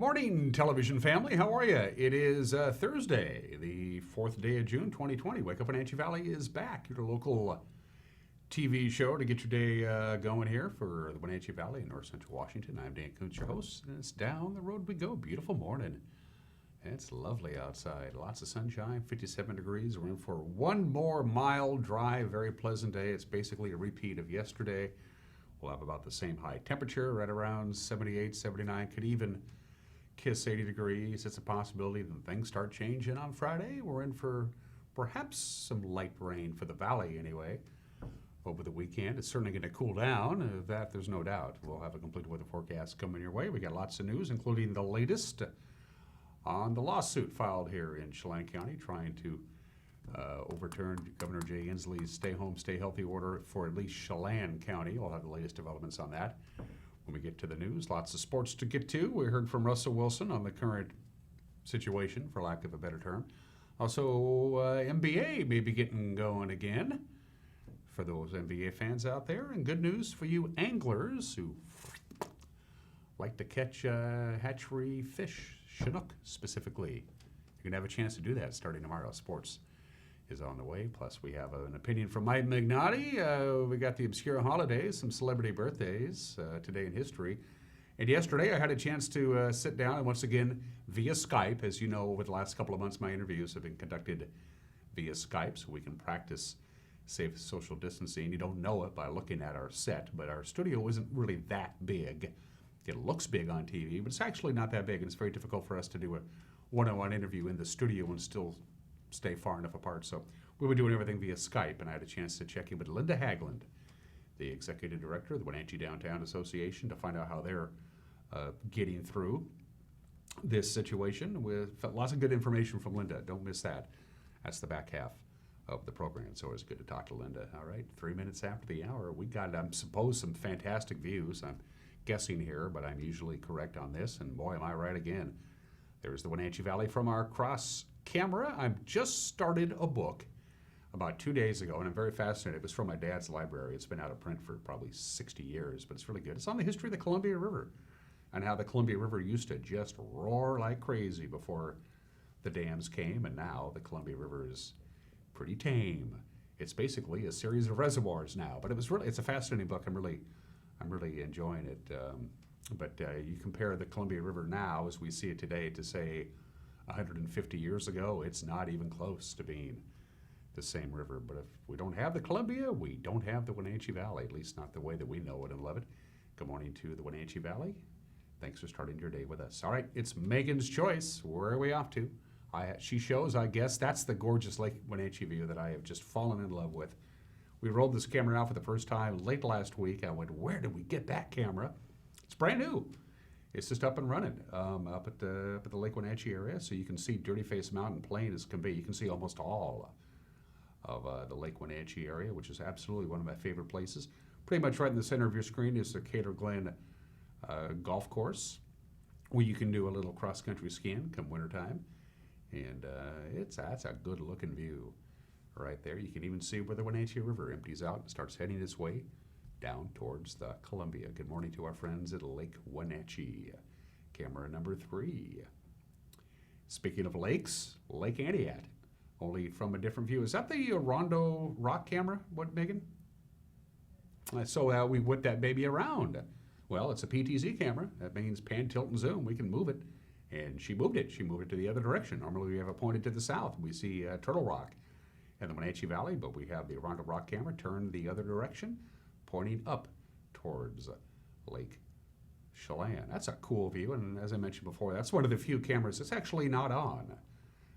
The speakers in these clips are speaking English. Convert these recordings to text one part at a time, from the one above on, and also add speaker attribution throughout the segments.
Speaker 1: Morning, television family. How are you? It is Thursday, the 4th day of June, 2020. Wake Up Wenatchee Valley is back. Your local TV show to get your day going here for the Wenatchee Valley in North Central Washington. I'm Dan Kuntz, your host, and it's down the road we go. Beautiful morning. It's lovely outside. Lots of sunshine, 57 degrees. We're in for one more mild, dry, very pleasant day. It's basically a repeat of yesterday. We'll have about the same high temperature, right around 78, 79. Could even kiss 80 degrees. It's a possibility that things start changing on Friday. We're in for perhaps some light rain for the valley anyway over the weekend. It's certainly going to cool down. That there's no doubt. We'll have a complete weather forecast coming your way. We got lots of news, including the latest on the lawsuit filed here in Chelan County trying to overturn Governor Jay Inslee's stay home, stay healthy order for at least Chelan County. We'll have the latest developments on that when we get to the news. Lots of sports to get to. We heard from Russell Wilson on the current situation, for lack of a better term. Also, NBA may be getting going again for those NBA fans out there. And good news for you anglers who like to catch hatchery fish, Chinook specifically. You're going to have a chance to do that starting tomorrow. Sports is on the way. Plus, we have an opinion from Mike Mignotti. We got the obscure holidays, some celebrity birthdays today in history. And yesterday, I had a chance to sit down and once again via Skype. As you know, over the last couple of months, my interviews have been conducted via Skype, so we can practice safe social distancing. You don't know it by looking at our set, but our studio isn't really that big. It looks big on TV, but it's actually not that big, and it's very difficult for us to do a one-on-one interview in the studio and still stay far enough apart. So we were doing everything via Skype, and I had a chance to check in with Linda Haglund, the executive director of the Wenatchee Downtown Association, to find out how they're getting through this situation. With lots of good information from Linda. Don't miss that. That's the back half of the program. It's always good to talk to Linda. All right, 3 minutes after the hour, we got, I suppose, some fantastic views. I'm guessing here, but I'm usually correct on this, and boy, am I right again. There's the Wenatchee Valley from our cross camera. I've just started a book about 2 days ago, and I'm very fascinated. It was from my dad's library. It's been out of print for probably 60 years, but it's really good. It's on the history of the Columbia River and how the Columbia River used to just roar like crazy before the dams came, and now the Columbia River is pretty tame. It's basically a series of reservoirs now, but it's a fascinating book. I'm really enjoying it. But you compare the Columbia River now as we see it today to, say, 150 years ago, it's not even close to being the same river. But if we don't have the Columbia, we don't have the Wenatchee Valley, at least not the way that we know it and love it. Good morning to the Wenatchee Valley. Thanks for starting your day with us. All right, it's Megan's Choice. Where are we off to? She shows, I guess, that's the gorgeous Lake Wenatchee view that I have just fallen in love with. We rolled this camera out for the first time late last week. I went, where did we get that camera? It's brand new. It's just up and running up at the Lake Wenatchee area, so you can see Dirty Face Mountain plain as can be. You can see almost all of the Lake Wenatchee area, which is absolutely one of my favorite places. Pretty much right in the center of your screen is the Cater Glen golf course, where you can do a little cross-country skiing come wintertime, and that's a good-looking view. Right there, you can even see where the Wenatchee River empties out and starts heading its way down towards the Columbia. Good morning to our friends at Lake Wenatchee. Camera number 3. Speaking of lakes, Lake Antioch, only from a different view. Is that the Rondo Rock camera, what, Megan? So we whip that baby around. Well, it's a PTZ camera. That means pan, tilt, and zoom. We can move it. And she moved it. She moved it to the other direction. Normally we have it pointed to the south. We see Turtle Rock in the Wenatchee Valley, but we have the Rondo Rock camera turned the other direction, pointing up towards Lake Chelan. That's a cool view, and as I mentioned before, that's one of the few cameras that's actually not on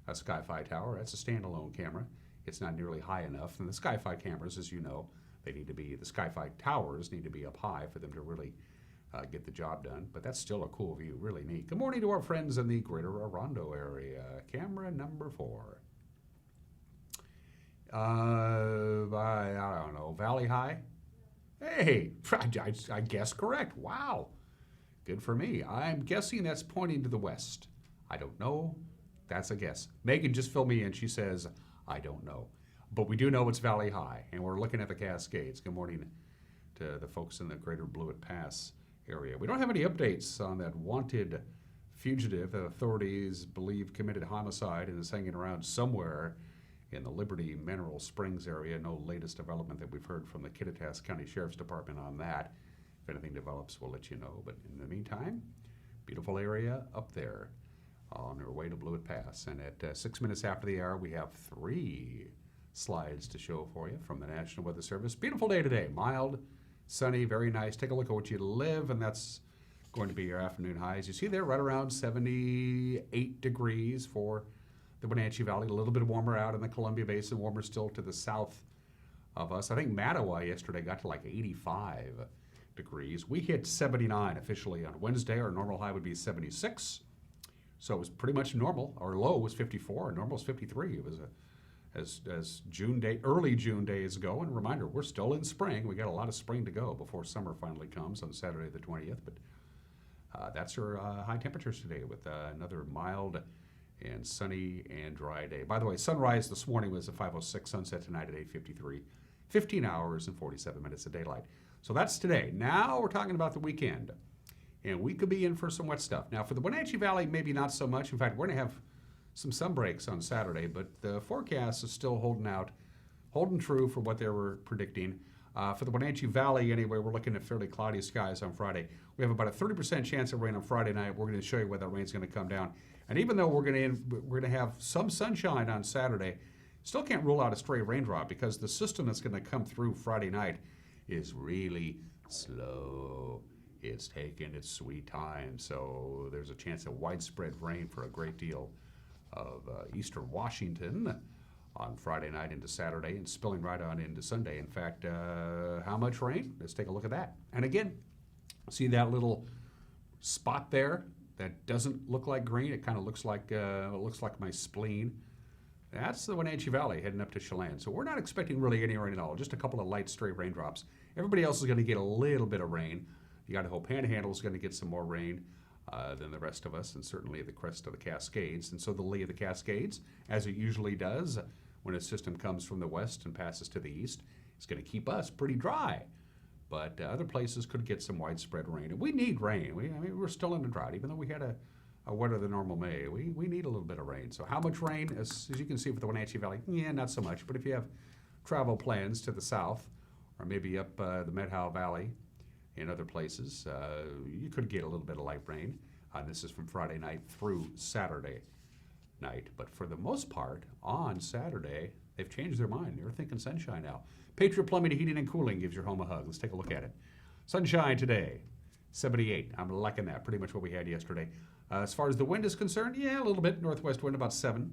Speaker 1: a Sky-Fi tower. That's a standalone camera. It's not nearly high enough, and the Sky-Fi cameras, as you know, the Sky-Fi towers need to be up high for them to really get the job done, but that's still a cool view, really neat. Good morning to our friends in the greater Rondo area. Camera number 4. I don't know, Valley High? Hey, I guess correct. Wow. Good for me. I'm guessing that's pointing to the west. I don't know. That's a guess. Megan just filled me in. She says, I don't know. But we do know it's Valley High, and we're looking at the Cascades. Good morning to the folks in the greater Blewett Pass area. We don't have any updates on that wanted fugitive that authorities believe committed homicide and is hanging around somewhere in the Liberty Mineral Springs area. No latest development that we've heard from the Kittitas County Sheriff's Department on that. If anything develops, we'll let you know. But in the meantime, beautiful area up there on our way to Blewett Pass. And at 6 minutes after the hour, we have 3 slides to show for you from the National Weather Service. Beautiful day today. Mild, sunny, very nice. Take a look at what you live, and that's going to be your afternoon highs. You see there right around 78 degrees for the Wenatchee Valley. A little bit warmer out in the Columbia Basin, warmer still to the south of us. I think Mattawa yesterday got to like 85 degrees. We hit 79 officially on Wednesday. Our normal high would be 76. So it was pretty much normal. Our low was 54. Our normal was 53. It was as June day, early June days go. And reminder, we're still in spring. We got a lot of spring to go before summer finally comes on Saturday the 20th. But that's our high temperatures today with another mild and sunny and dry day. By the way, sunrise this morning was at 5:06, sunset tonight at 8:53. 15 hours and 47 minutes of daylight. So that's today. Now we're talking about the weekend. And we could be in for some wet stuff. Now for the Wenatchee Valley, maybe not so much. In fact, we're going to have some sun breaks on Saturday, but the forecast is still holding true for what they were predicting. For the Wenatchee Valley, anyway, we're looking at fairly cloudy skies on Friday. We have about a 30% chance of rain on Friday night. We're going to show you where that rain's going to come down. And even though we're going to have some sunshine on Saturday, still can't rule out a stray raindrop because the system that's going to come through Friday night is really slow. It's taking its sweet time, so there's a chance of widespread rain for a great deal of eastern Washington on Friday night into Saturday and spilling right on into Sunday. In fact, how much rain? Let's take a look at that. And again, see that little spot there that doesn't look like green? It kind of looks like my spleen. That's the Wenatchee Valley heading up to Chelan. So we're not expecting really any rain at all, just a couple of light stray raindrops. Everybody else is going to get a little bit of rain. You got to hope Panhandle is going to get some more rain than the rest of us, and certainly the crest of the Cascades. And so the lee of the Cascades, as it usually does when a system comes from the west and passes to the east, is going to keep us pretty dry. But other places could get some widespread rain. And we need rain. We're still in a drought, even though we had a wetter than normal May. We need a little bit of rain. So how much rain? As you can see for the Wenatchee Valley, not so much. But if you have travel plans to the south, or maybe up the Methow Valley, in other places, you could get a little bit of light rain. This is from Friday night through Saturday night. But for the most part, on Saturday, they've changed their mind. They're thinking sunshine now. Patriot Plumbing, Heating, and Cooling gives your home a hug. Let's take a look at it. Sunshine today, 78. I'm liking that, pretty much what we had yesterday. As far as the wind is concerned, a little bit. Northwest wind about 7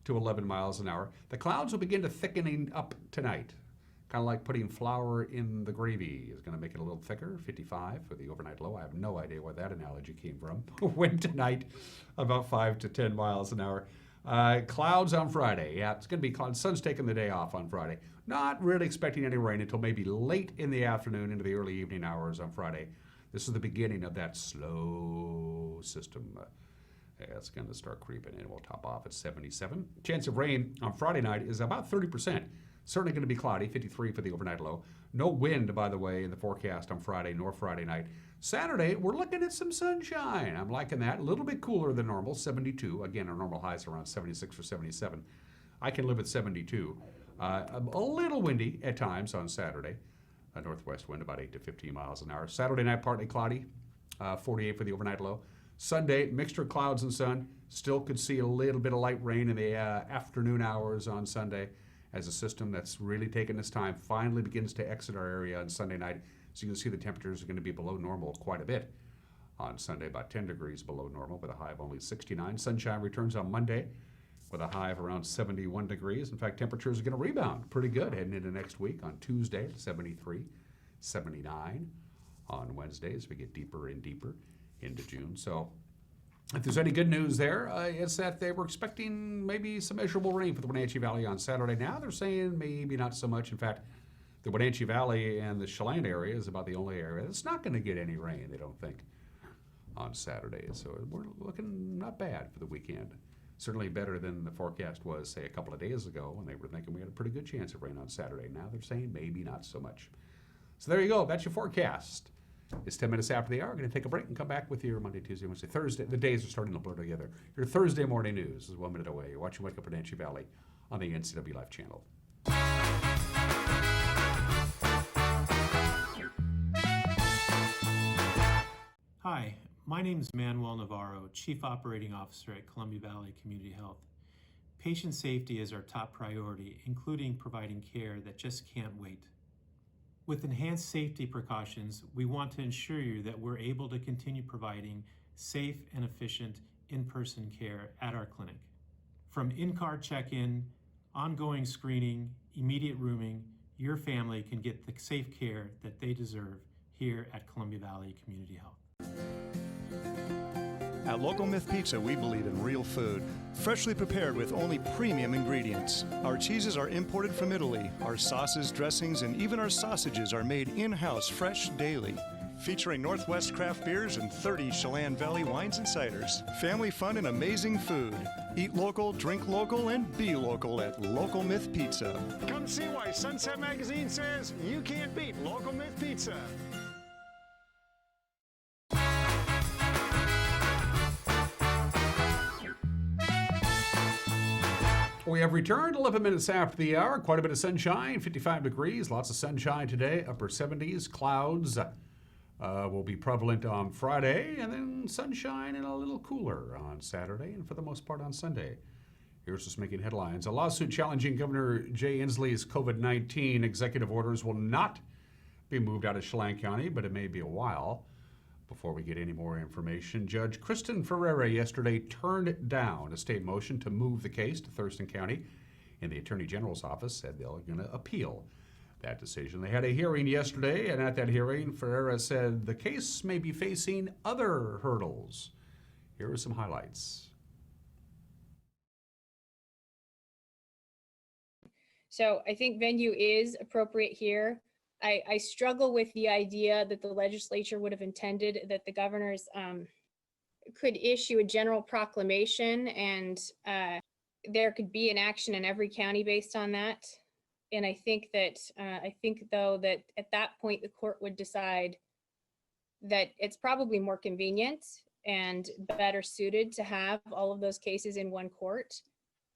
Speaker 1: to 11 miles an hour. The clouds will begin to thickening up tonight. Kind of like putting flour in the gravy is going to make it a little thicker, 55 for the overnight low. I have no idea where that analogy came from. Wind tonight, about 5 to 10 miles an hour. Clouds on Friday. It's going to be clouds. Sun's taking the day off on Friday. Not really expecting any rain until maybe late in the afternoon into the early evening hours on Friday. This is the beginning of that slow system. It's going to start creeping in. We'll top off at 77. Chance of rain on Friday night is about 30%. Certainly going to be cloudy, 53 for the overnight low. No wind, by the way, in the forecast on Friday nor Friday night. Saturday, we're looking at some sunshine. I'm liking that. A little bit cooler than normal, 72. Again, our normal high is around 76 or 77. I can live at 72. A little windy at times on Saturday. A northwest wind about 8 to 15 miles an hour. Saturday night, partly cloudy, 48 for the overnight low. Sunday, mixture of clouds and sun. Still could see a little bit of light rain in the afternoon hours on Sunday, as a system that's really taken its time finally begins to exit our area on Sunday night. So you can see the temperatures are going to be below normal quite a bit. On Sunday, about 10 degrees below normal with a high of only 69. Sunshine returns on Monday with a high of around 71 degrees. In fact, temperatures are going to rebound pretty good heading into next week. On Tuesday, 73, 79. On Wednesdays, we get deeper and deeper into June. So if there's any good news there, it's that they were expecting maybe some measurable rain for the Wenatchee Valley on Saturday. Now they're saying maybe not so much. In fact, the Wenatchee Valley and the Chelan area is about the only area that's not going to get any rain, they don't think, on Saturday. So we're looking not bad for the weekend. Certainly better than the forecast was, say, a couple of days ago when they were thinking we had a pretty good chance of rain on Saturday. Now they're saying maybe not so much. So there you go. That's your forecast. It's 10 minutes after the hour. We're going to take a break and come back with your Monday, Tuesday, Wednesday, Thursday. The days are starting to blur together. Your Thursday morning news is 1 minute away. You're watching Wake Up in Wenatchee Valley on the NCW Life channel.
Speaker 2: Hi, my name is Manuel Navarro, Chief Operating Officer at Columbia Valley Community Health. Patient safety is our top priority, including providing care that just can't wait. With enhanced safety precautions, we want to ensure you that we're able to continue providing safe and efficient in-person care at our clinic. From in-car check-in, ongoing screening, immediate rooming, your family can get the safe care that they deserve here at Columbia Valley Community Health.
Speaker 3: At Local Myth Pizza, we believe in real food, freshly prepared with only premium ingredients. Our cheeses are imported from Italy. Our sauces, dressings, and even our sausages are made in-house fresh daily. Featuring Northwest craft beers and 30 Chelan Valley wines and ciders. Family fun and amazing food. Eat local, drink local, and be local at Local Myth Pizza.
Speaker 4: Come see why Sunset Magazine says you can't beat Local Myth Pizza.
Speaker 1: We have returned 11 minutes after the hour. Quite a bit of sunshine, 55 degrees, lots of sunshine today, upper 70s. Clouds will be prevalent on Friday, and then sunshine and a little cooler on Saturday, and for the most part on Sunday. Here's just making headlines. A lawsuit challenging Governor Jay Inslee's COVID-19 executive orders will not be moved out of Chelan County, but it may be a while before we get any more information. Judge Kristen Ferreira yesterday turned down a state motion to move the case to Thurston County, and the Attorney General's office said they're going to appeal that decision. They had a hearing yesterday, and at that hearing, Ferreira said the case may be facing other hurdles. Here are some highlights.
Speaker 5: So I think venue is appropriate here. I struggle with the idea that the legislature would have intended that the governors could issue a general proclamation and there could be an action in every county based on that. And I think though that at that point the court would decide that it's probably more convenient and better suited to have all of those cases in one court.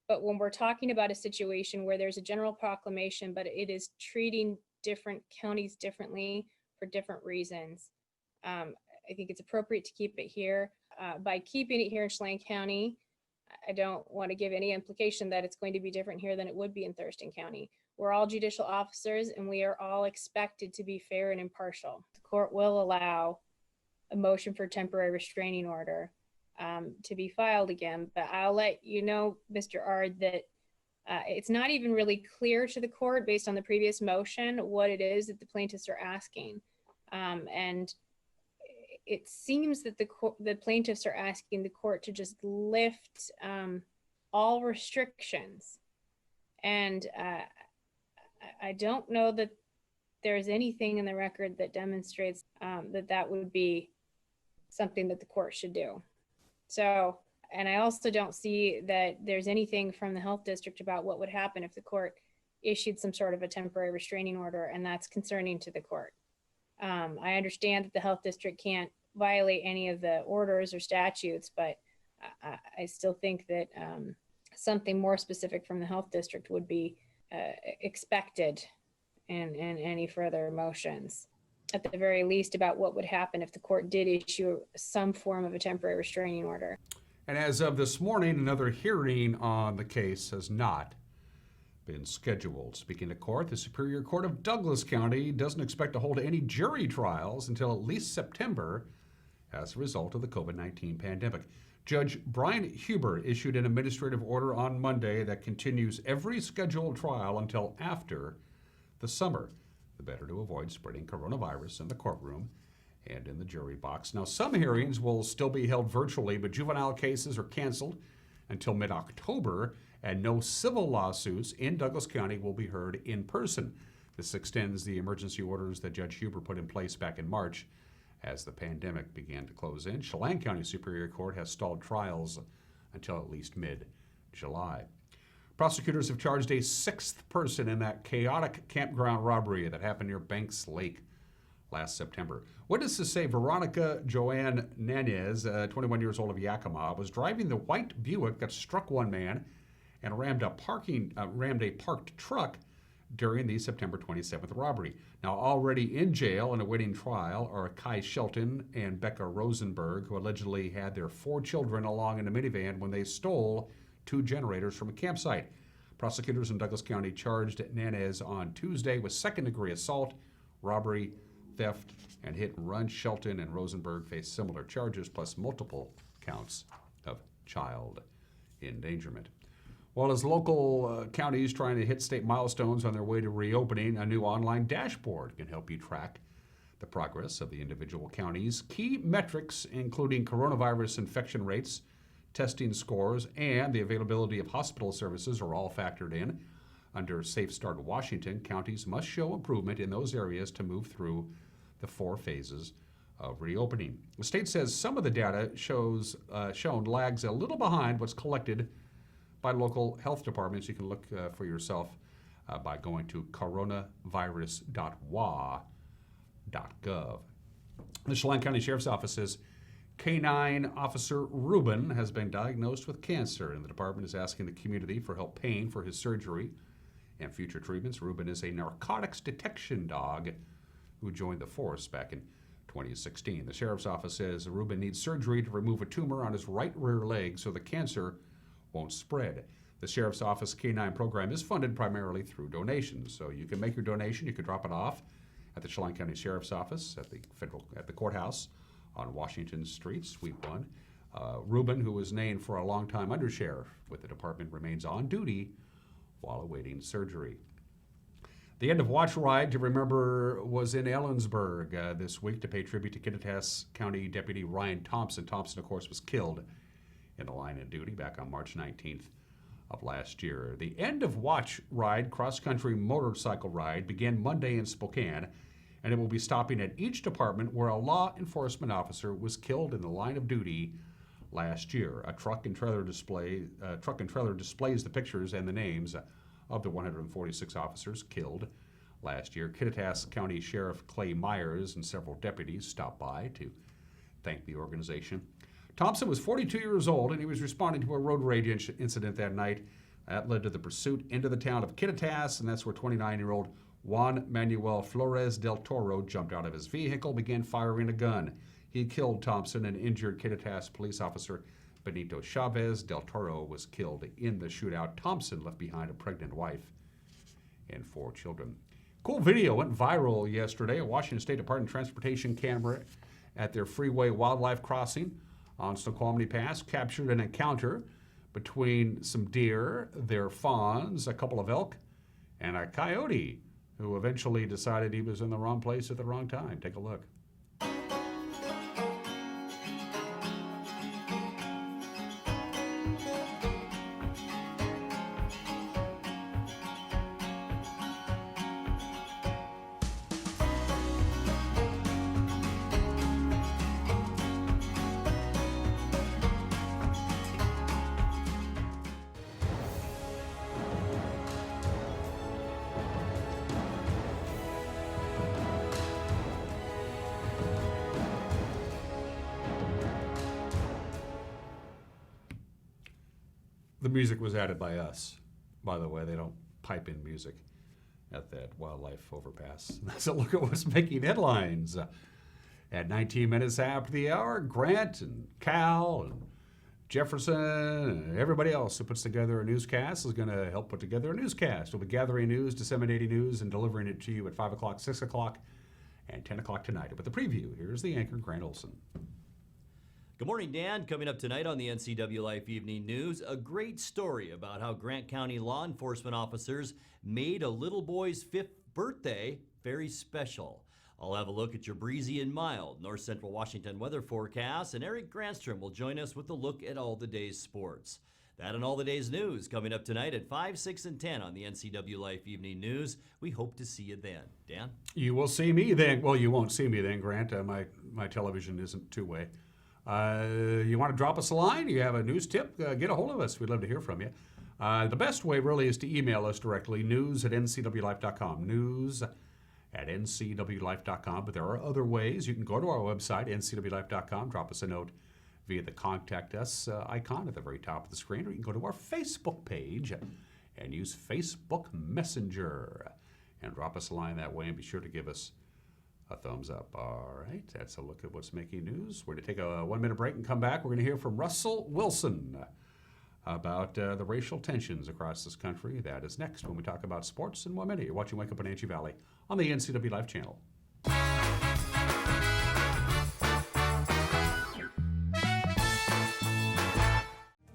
Speaker 5: But when we're talking about a situation where there's a general proclamation, but it is treating different counties differently for different reasons, I think it's appropriate to keep it here. By keeping it here in Chelan County, I don't want to give any implication that it's going to be different here than it would be in Thurston County. We're all judicial officers and we are all expected to be fair and impartial. The court will allow a motion for temporary restraining order to be filed again, but I'll let you know, Mr. Ard, that it's not even really clear to the court based on the previous motion what it is that the plaintiffs are asking. And it seems that the plaintiffs are asking the court to just lift all restrictions. And I don't know that there's anything in the record that demonstrates that would be something that the court should do. So, and I also don't see that there's anything from the health district about what would happen if the court issued some sort of a temporary restraining order, and that's concerning to the court. I understand that the health district can't violate any of the orders or statutes, but I still think that something more specific from the health district would be expected in any further motions, at the very least, about what would happen if the court did issue some form of a temporary restraining order.
Speaker 1: And as of this morning, another hearing on the case has not been scheduled. Speaking to court, the Superior Court of Douglas County doesn't expect to hold any jury trials until at least September as a result of the COVID-19 pandemic. Judge Brian Huber issued an administrative order on Monday that continues every scheduled trial until after the summer, the better to avoid spreading coronavirus in the courtroom and in the jury box. Now, some hearings will still be held virtually, but juvenile cases are canceled until mid-October, and no civil lawsuits in Douglas County will be heard in person. This extends the emergency orders that Judge Huber put in place back in March as the pandemic began to close in. Chelan County Superior Court has stalled trials until at least mid-July. Prosecutors have charged a sixth person in that chaotic campground robbery that happened near Banks Lake last September. Witnesses say Veronica Joanne Nanez, 21 years old of Yakima, was driving the white Buick that struck one man and rammed a parked truck during the September 27th robbery. Now, already in jail and awaiting trial are Kai Shelton and Becca Rosenberg, who allegedly had their 4 children along in a minivan when they stole 2 generators from a campsite. Prosecutors in Douglas County charged Nanez on Tuesday with second-degree assault, robbery, theft, and hit and run. Shelton and Rosenberg face similar charges, plus multiple counts of child endangerment. Well, as local counties trying to hit state milestones on their way to reopening, a new online dashboard can help you track the progress of the individual counties. Key metrics, including coronavirus infection rates, testing scores, and the availability of hospital services, are all factored in. Under Safe Start Washington, counties must show improvement in those areas to move through the 4 phases of reopening. The state says some of the data shown lags a little behind what's collected by local health departments. You can look for yourself by going to coronavirus.wa.gov. The Chelan County Sheriff's Office says K-9 Officer Ruben has been diagnosed with cancer, and the department is asking the community for help paying for his surgery and future treatments. Ruben is a narcotics detection dog who joined the force back in 2016. The Sheriff's Office says Ruben needs surgery to remove a tumor on his right rear leg so the cancer won't spread. The Sheriff's Office K-9 program is funded primarily through donations, so you can make your donation. You can drop it off at the Chelan County Sheriff's Office at the courthouse on Washington Street, Suite 1. Ruben, who was named for a longtime undersheriff with the department, remains on duty while awaiting surgery. The End of Watch ride to remember was in Ellensburg this week to pay tribute to Kittitas County Deputy Ryan Thompson. Thompson, of course, was killed in the line of duty back on March 19th of last year. The End of Watch ride, cross-country motorcycle ride, began Monday in Spokane, and it will be stopping at each department where a law enforcement officer was killed in the line of duty last year. A truck and trailer displays the pictures and the names of the 146 officers killed last year. Kittitas County Sheriff Clay Myers and several deputies stopped by to thank the organization. Thompson was 42 years old, and he was responding to a road rage incident that night. That led to the pursuit into the town of Kittitas, and that's where 29-year-old Juan Manuel Flores del Toro jumped out of his vehicle, began firing a gun. He killed Thompson and injured Kittitas police officer Benito Chavez. Del Toro was killed in the shootout. Thompson left behind a pregnant wife and 4 children. Cool video went viral yesterday. A Washington State Department of Transportation camera at their freeway wildlife crossing on Snoqualmie Pass captured an encounter between some deer, their fawns, a couple of elk, and a coyote who eventually decided he was in the wrong place at the wrong time. Take a look. The music was added by us, by the way. They don't pipe in music at that wildlife overpass. That's a look at what's making headlines. At 19 minutes after the hour, Grant and Cal and Jefferson and everybody else who puts together a newscast is going to help put together a newscast. We'll be gathering news, disseminating news, and delivering it to you at 5 o'clock, 6 o'clock, and 10 o'clock tonight. But the preview, here's the anchor, Grant Olson.
Speaker 6: Good morning, Dan. Coming up tonight on the NCW Life Evening News, a great story about how Grant County law enforcement officers made a little boy's 5th birthday very special. I'll have a look at your breezy and mild north central Washington weather forecast, and Eric Granstrom will join us with a look at all the day's sports. That and all the day's news coming up tonight at 5, 6, and 10 on the NCW Life Evening News. We hope to see you then. Dan?
Speaker 1: You will see me then. Well, you won't see me then, Grant. My television isn't two-way. You want to drop us a line? You have a news tip? Get a hold of us. We'd love to hear from you. The best way really is to email us directly, news@ncwlife.com, at ncwlife.com. But there are other ways. You can go to our website, ncwlife.com, drop us a note via the Contact Us icon at the very top of the screen, or you can go to our Facebook page and use Facebook Messenger and drop us a line that way, and be sure to give us a thumbs up. All right, that's a look at what's making news. We're going to take a 1-minute break and come back. We're going to hear from Russell Wilson about the racial tensions across this country. That is next when we talk about sports in 1 minute. You're watching Wake Up in Wenatchee Valley on the NCW Life channel.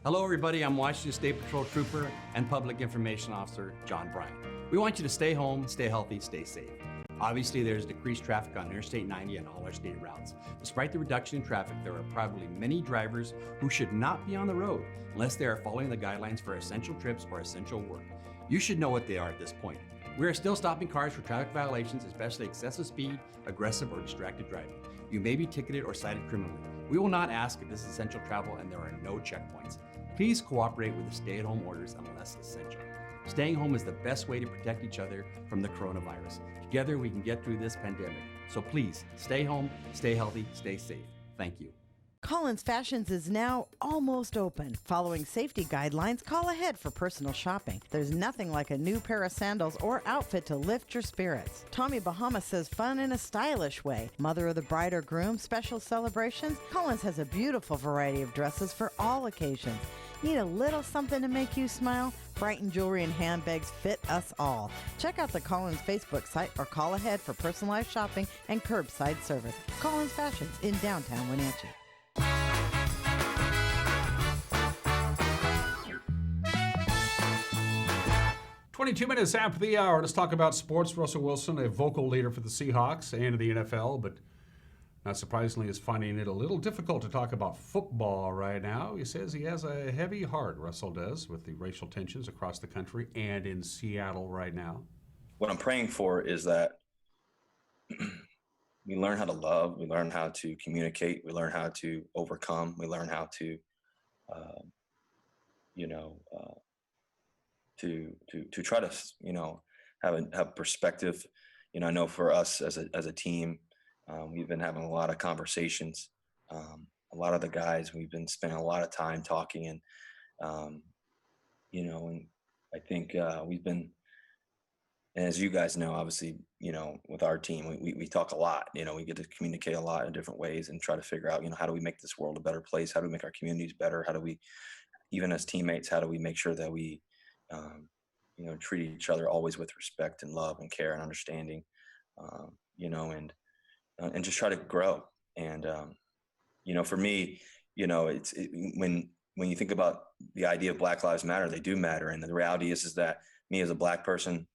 Speaker 7: Hello everybody, I'm Washington State Patrol Trooper and Public Information Officer John Bryant. We want you to stay home, stay healthy, stay safe. Obviously, there's decreased traffic on Interstate 90 and all our state routes. Despite the reduction in traffic, there are probably many drivers who should not be on the road unless they are following the guidelines for essential trips or essential work. You should know what they are at this point. We are still stopping cars for traffic violations, especially excessive speed, aggressive, or distracted driving. You may be ticketed or cited criminally. We will not ask if this is essential travel, and there are no checkpoints. Please cooperate with the stay-at-home orders unless essential. Staying home is the best way to protect each other from the coronavirus. Together we can get through this pandemic. So please, stay home, stay healthy, stay safe. Thank you.
Speaker 8: Collins Fashions is now almost open. Following safety guidelines, call ahead for personal shopping. There's nothing like a new pair of sandals or outfit to lift your spirits. Tommy Bahama says fun in a stylish way. Mother of the bride or groom, special celebrations? Collins has a beautiful variety of dresses for all occasions. Need a little something to make you smile? Brighton jewelry and handbags fit us all. Check out the Collins Facebook site or call ahead for personalized shopping and curbside service. Collins Fashions in downtown Wenatchee.
Speaker 1: 22 minutes after the hour, let's talk about sports. Russell Wilson, a vocal leader for the Seahawks and the NFL, but not surprisingly is finding it a little difficult to talk about football right now. He says he has a heavy heart, Russell does, with the racial tensions across the country and in Seattle right now.
Speaker 9: What I'm praying for is that we learn how to love, we learn how to communicate, we learn how to overcome, we learn how to, to try to, have perspective. I know for us as a team, we've been having a lot of conversations. A lot of the guys, we've been spending a lot of time talking, and and I think we've been, and as you guys know, obviously, with our team, we talk a lot. We get to communicate a lot in different ways and try to figure out, how do we make this world a better place? How do we make our communities better? How do we, even as teammates, how do we make sure that we, treat each other always with respect and love and care and understanding, and just try to grow. And, for me, when you think about the idea of Black Lives Matter, they do matter. And the reality is that me as a Black person,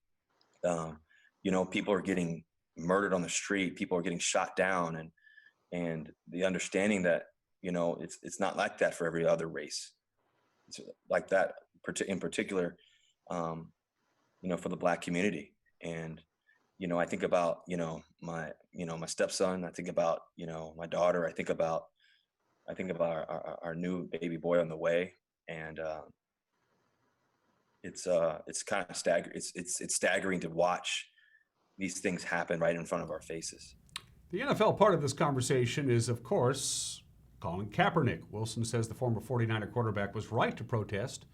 Speaker 9: people are getting murdered on the street. People are getting shot down, and the understanding that, it's not like that for every other race. It's like that in particular, for the Black community. And, I think about, my stepson, I think about, my daughter, I think about our new baby boy on the way. And, it's kind of staggering. It's staggering to watch these things happen right in front of our faces.
Speaker 1: The NFL part of this conversation is, of course, Colin Kaepernick. Wilson says the former 49er quarterback was right to protest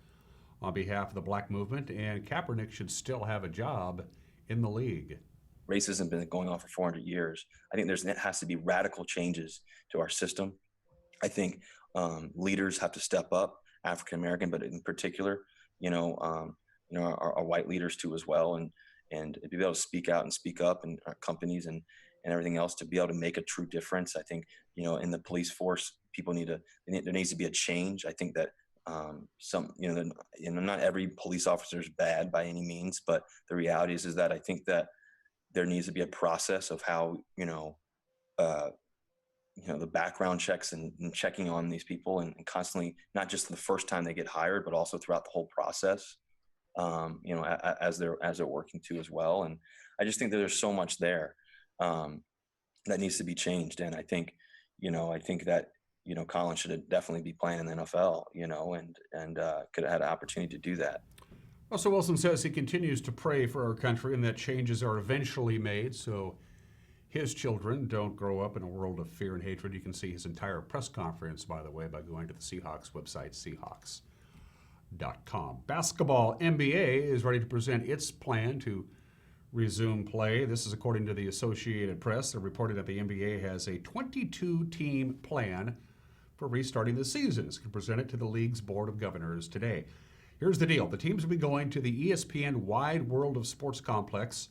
Speaker 1: on behalf of the Black movement, and Kaepernick should still have a job in the league.
Speaker 9: Racism has been going on for 400 years. I think there has to be radical changes to our system. I think leaders have to step up, African American, but in particular, our white leaders too as well, and be able to speak out and speak up, and our companies and everything else to be able to make a true difference. I think in the police force, there needs to be a change. I think that not every police officer is bad by any means, but the reality is that I think that there needs to be a process of how the background checks and checking on these people, and constantly, not just the first time they get hired, but also throughout the whole process, as they're working too as well. And I just think that there's so much there that needs to be changed. And I think that Colin should definitely be playing in the NFL, and could have had an opportunity to do that.
Speaker 1: Russell Wilson says he continues to pray for our country and that changes are eventually made so his children don't grow up in a world of fear and hatred. You can see his entire press conference, by the way, by going to the Seahawks website, Seahawks.com. Basketball NBA is ready to present its plan to resume play. This is according to the Associated Press. They're reporting that the NBA has a 22-team plan for restarting the season. It's going to present it to the league's Board of Governors today. Here's the deal. The teams will be going to the ESPN Wide World of Sports complex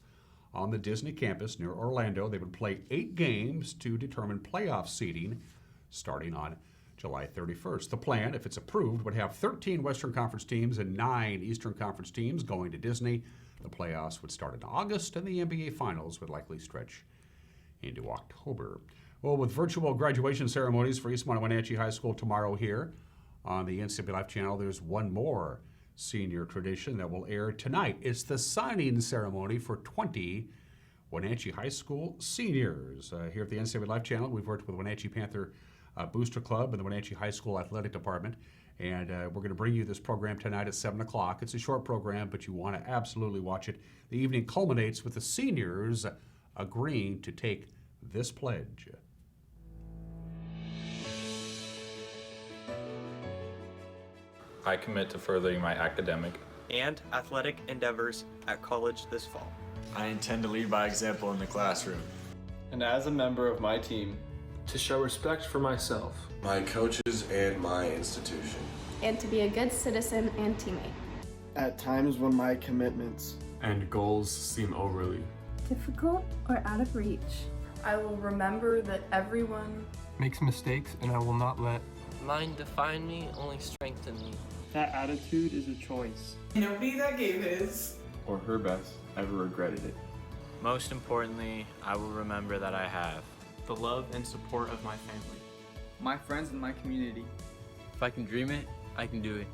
Speaker 1: on the Disney campus near Orlando. They would play 8 games to determine playoff seeding starting on July 31st. The plan, if it's approved, would have 13 Western Conference teams and 9 Eastern Conference teams going to Disney. The playoffs would start in August, and the NBA Finals would likely stretch into October. Well, with virtual graduation ceremonies for Eastmont and Wenatchee High School tomorrow here on the NCW Life channel, there's one more senior tradition that will air tonight. It's the signing ceremony for 20 Wenatchee High School seniors. Here at the NCW Life channel, we've worked with Wenatchee Panther Booster Club and the Wenatchee High School Athletic Department, and we're going to bring you this program tonight at 7 o'clock. It's a short program, but you want to absolutely watch it. The evening culminates with the seniors agreeing to take this pledge.
Speaker 10: I commit to furthering my academic
Speaker 11: and athletic endeavors at college this fall.
Speaker 12: I intend to lead by example in the classroom.
Speaker 13: And as a member of my team,
Speaker 14: to show respect for myself,
Speaker 15: my coaches, and my institution.
Speaker 16: And to be a good citizen and teammate.
Speaker 17: At times when my commitments
Speaker 14: and goals seem overly
Speaker 18: difficult or out of reach,
Speaker 19: I will remember that everyone
Speaker 14: makes mistakes, and I will not let
Speaker 20: mine define me, only strengthen me.
Speaker 21: That attitude is a choice.
Speaker 22: Nobody that gave his
Speaker 12: or her best ever regretted it.
Speaker 11: Most importantly, I will remember that I have
Speaker 13: the love and support of my family,
Speaker 23: my friends, and my community.
Speaker 20: If I can dream it, I can do it.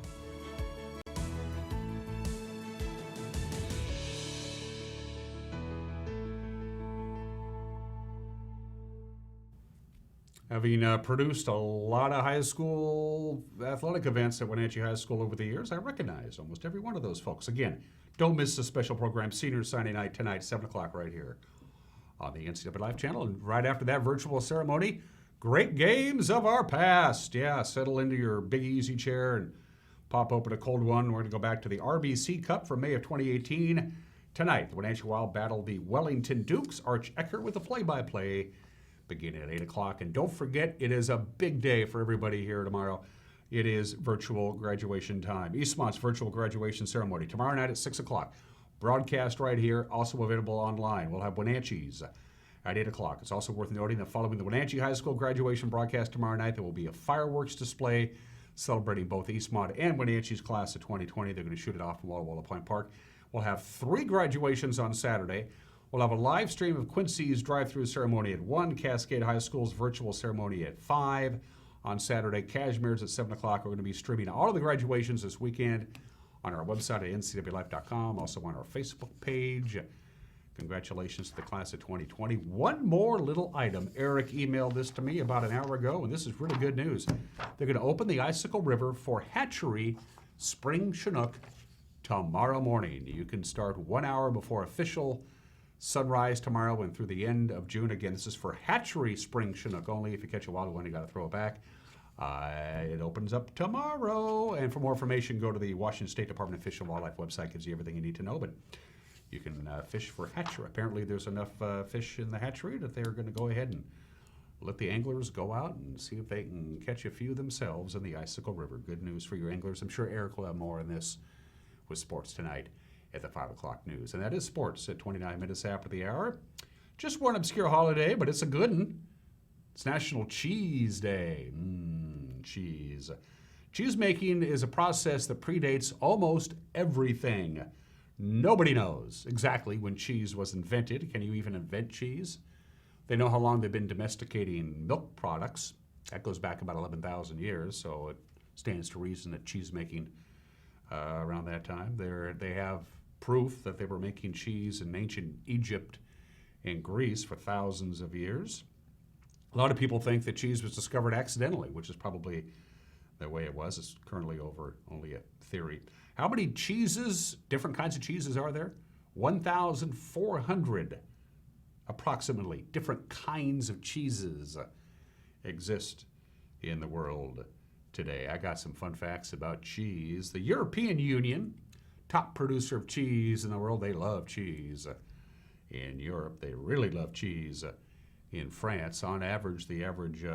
Speaker 1: Having produced a lot of high school athletic events at Wenatchee High School over the years, I recognize almost every one of those folks. Again, don't miss the special program, Senior Signing Night tonight, 7 o'clock right here on the NCW Life channel. And right after that virtual ceremony, great games of our past. Yeah, settle into your big easy chair and pop open a cold one. We're going to go back to the RBC Cup from May of 2018. Tonight, the Wenatchee Wild battle the Wellington Dukes. Arch Ecker with the play-by-play beginning at 8 o'clock. And don't forget, it is a big day for everybody here tomorrow. It is virtual graduation time. Eastmont's virtual graduation ceremony tomorrow night at 6 o'clock. Broadcast right here, also available online. We'll have Wenatchee's at 8 o'clock. It's also worth noting that following the Wenatchee High School graduation broadcast tomorrow night, there will be a fireworks display celebrating both Eastmont and Wenatchee's class of 2020. They're going to shoot it off from Walla Walla Point Park. We'll have 3 graduations on Saturday. We'll have a live stream of Quincy's drive-through ceremony at 1, Cascade High School's virtual ceremony at 5. On Saturday, Cashmere's at 7 o'clock. We're going to be streaming all of the graduations this weekend on our website at ncwlife.com, also on our Facebook page. Congratulations to the class of 2020. One more little item. Eric emailed this to me about an hour ago, and this is really good news. They're going to open the Icicle River for hatchery spring Chinook tomorrow morning. You can start 1 hour before official sunrise tomorrow and through the end of June. Again, this is for hatchery spring Chinook only. If you catch a wild one, you got to throw it back. It opens up tomorrow. And for more information, go to the Washington State Department of Fish and Wildlife website. Gives you everything you need to know. But you can fish for hatchery. Apparently, there's enough fish in the hatchery that they're going to go ahead and let the anglers go out and see if they can catch a few themselves in the Icicle River. Good news for your anglers. I'm sure Eric will have more on this with sports tonight at the 5 o'clock news. And that is sports at 29 minutes after the hour. Just one obscure holiday, but it's a good one. It's National Cheese Day. Cheese. Cheese making is a process that predates almost everything. Nobody knows exactly when cheese was invented. Can you even invent cheese? They know how long they've been domesticating milk products. That goes back about 11,000 years, so it stands to reason that cheese making around that time. They have proof that they were making cheese in ancient Egypt and Greece for thousands of years. A lot of people think that cheese was discovered accidentally, which is probably the way it was. It's currently over only a theory. How many cheeses, different kinds of cheeses are there? 1,400 approximately different kinds of cheeses exist in the world today. I got some fun facts about cheese. The European Union, top producer of cheese in the world, they love cheese. In Europe, they really love cheese. In France, on average, the average